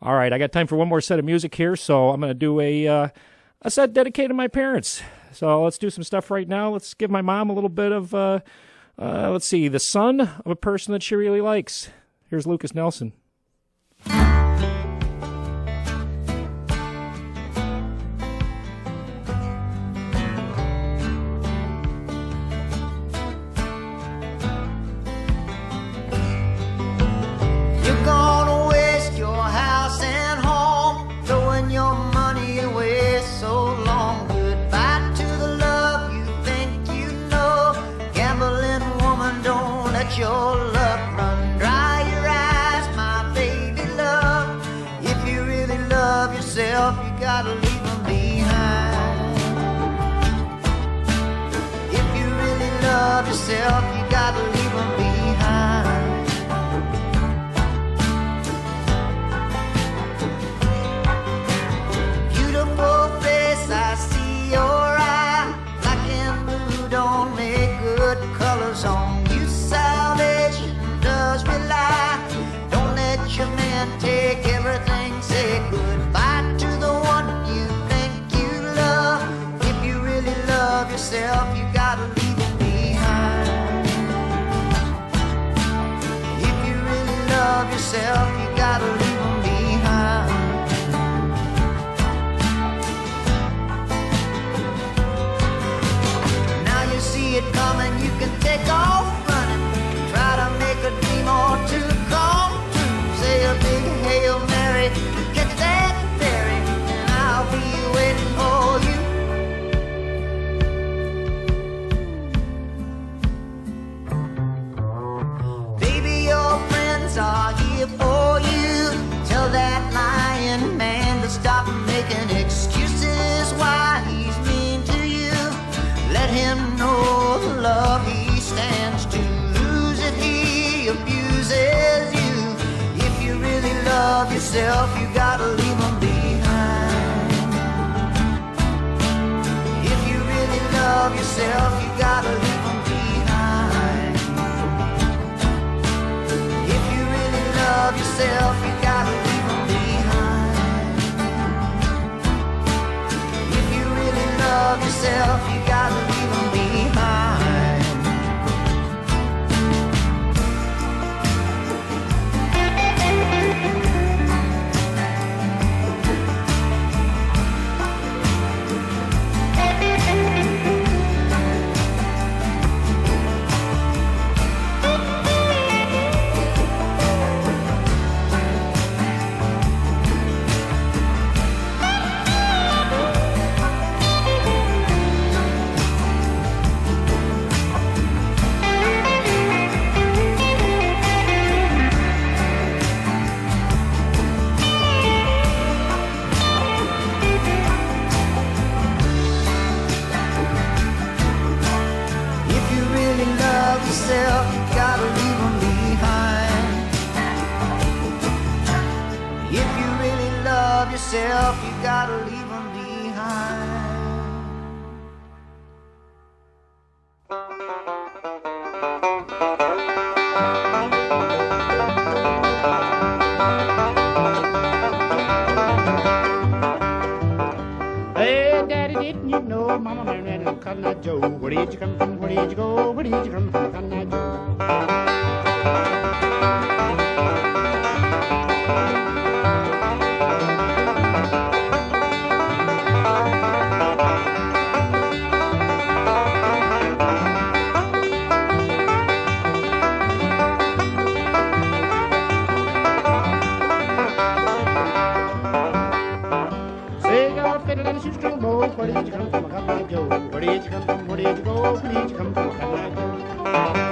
[SPEAKER 1] All right, I got time for one more set of music here, so I'm going to do a set dedicated to my parents. So let's do some stuff right now. Let's give my mom a little bit of, let's see, the son of a person that she really likes. Here's Lucas Nelson.
[SPEAKER 12] Your luck run dry your eyes, my baby love. If you really love yourself, you gotta leave them behind. If you really love yourself, you gotta leave them behind. Beautiful face, I see your eye. Black and blue don't make good colors on you. Salvation does rely. Don't let your man take everything. Say goodbye to the one you think you love. If you really love yourself, you gotta leave him behind. If you really love yourself, you gotta leave him behind. Now you see it coming, you can take off. Try to make a dream or two come true. Say a big Hail Mary, catch that ferry, and I'll be waiting for you. Baby, your friends are here for you. Tell that lying man to stop making excuses why he's mean to you. Let him know the love he stands to. Abuses you. If you really love yourself, you gotta leave them behind. If you really love yourself, you gotta leave them behind. If you really love yourself, you gotta leave them behind. If you really love yourself, you gotta leave them behind. Yourself, you gotta leave them behind.
[SPEAKER 10] Hey, Daddy, didn't you know Mama married a Cotton Eye Joe? Where did you come from? Where did you go? Where did you come from, Cotton Eye Joe? fiddle and a shoestring bow. Where did you come from, a Cotton Eye Joe? Where did you come from? Where did you go? Where did you come from, a Cotton Eye Joe?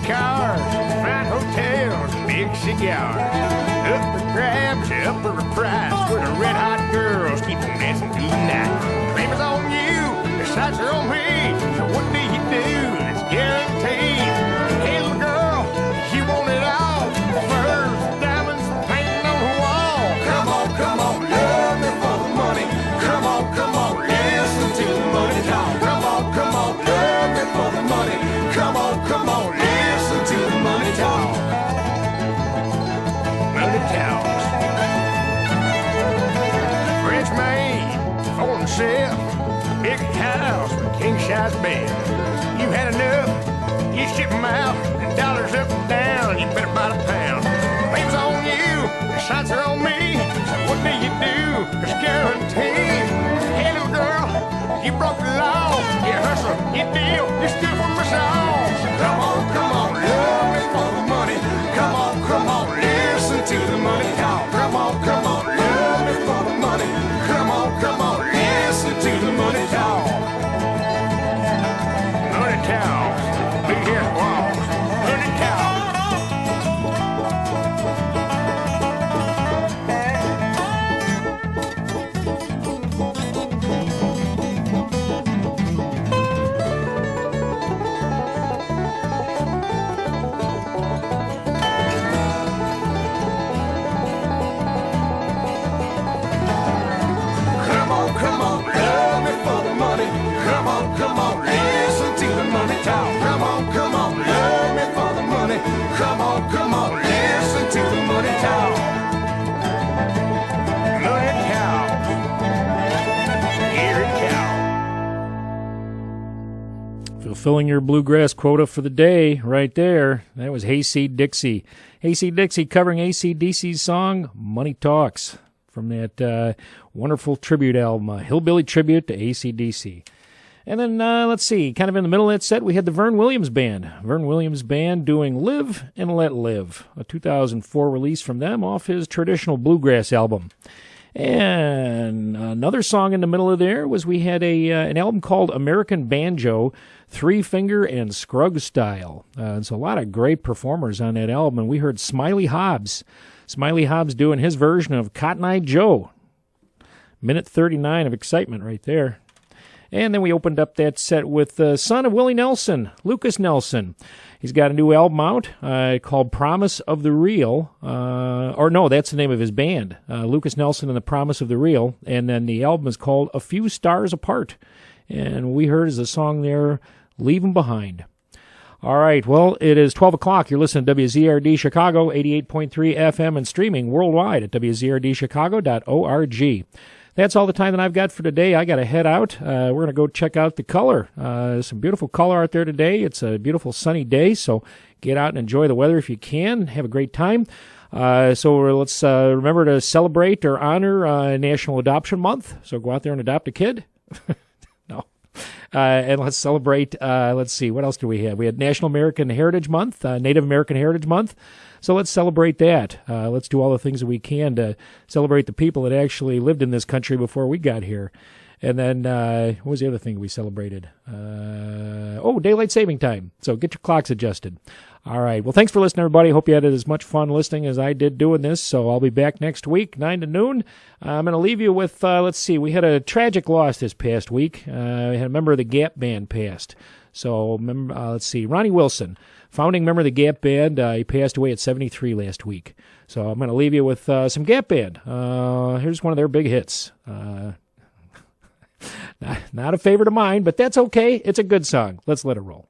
[SPEAKER 13] cars, fine hotels, big cigars. Upper crabs, upper price, where the red hot girls keep on dancing through the night. Claimers on you, the sights are on me. So what do you do? It's guaranteed. Hey little girl, you want it all. Furs, diamonds, painting on the wall. Come on, love me for the money. Come on, listen to the money talk. Come on, love me for the money. Come on, listen to the money talk. Money talks. French maid, foreign chef, big house, king size bed. You had enough, you ship them out, and hands up and down, you better buy the pound. Blame's on you, the shots are on me. So what do you do? It's guaranteed. Hey, little girl, you broke the law. You hustle, you deal, you steal from us all. So come on, love me for the money. Come on, listen to the money talk. Come on, love me for the money. Come on, listen to the money talk. Money talk, big hair walls. Money talk. Come on, love me for the money. Come on, listen to the money talk. Come on, love me for the money. Come on, listen to the money talk. Money talk. Here it counts.
[SPEAKER 1] Fulfilling your bluegrass quota for the day right there. That was Hayseed Dixie. Hayseed Dixie covering AC/DC's song, Money Talks, from that wonderful tribute album, Hillbilly Tribute to AC/DC. And then, let's see, kind of in the middle of that set, we had the Vern Williams Band. Vern Williams Band doing Live and Let Live, a 2004 release from them off his traditional bluegrass album. And another song in the middle of there was we had an album called American Banjo, Three Finger and Scruggs Style. It's a lot of great performers on that album, and we heard Smiley Hobbs. Smiley Hobbs doing his version of Cotton Eye Joe. Minute 39 of excitement right there. And then we opened up that set with the son of Willie Nelson, Lucas Nelson. He's got a new album out called Promise of the Real. Or no, that's the name of his band, Lucas Nelson and the Promise of the Real. And then the album is called A Few Stars Apart. And we heard as a song there, Leave 'Em Behind. All right, well, it is 12 o'clock. You're listening to WZRD Chicago, 88.3 FM, and streaming worldwide at wzrdchicago.org. That's all the time that I've got for today. I got to head out. We're going to go check out the color. Some beautiful color out there today. It's a beautiful sunny day, so get out and enjoy the weather if you can. Have a great time. So let's remember to celebrate or honor National Adoption Month. So go out there and adopt a kid. No. And let's celebrate, let's see, what else do we have? We had National American Heritage Month, Native American Heritage Month. So let's celebrate that. Let's do all the things that we can to celebrate the people that actually lived in this country before we got here. And then, what was the other thing we celebrated? Daylight saving time. So get your clocks adjusted. All right. Well, thanks for listening, everybody. Hope you had as much fun listening as I did doing this. So I'll be back next week, 9 to noon. I'm going to leave you with, let's see, we had a tragic loss this past week. We had a member of the Gap Band passed. So, let's see, Ronnie Wilson, founding member of the Gap Band. He passed away at 73 last week. So I'm going to leave you with some Gap Band. Here's one of their big hits. Not a favorite of mine, but that's okay. It's a good song. Let's let it roll.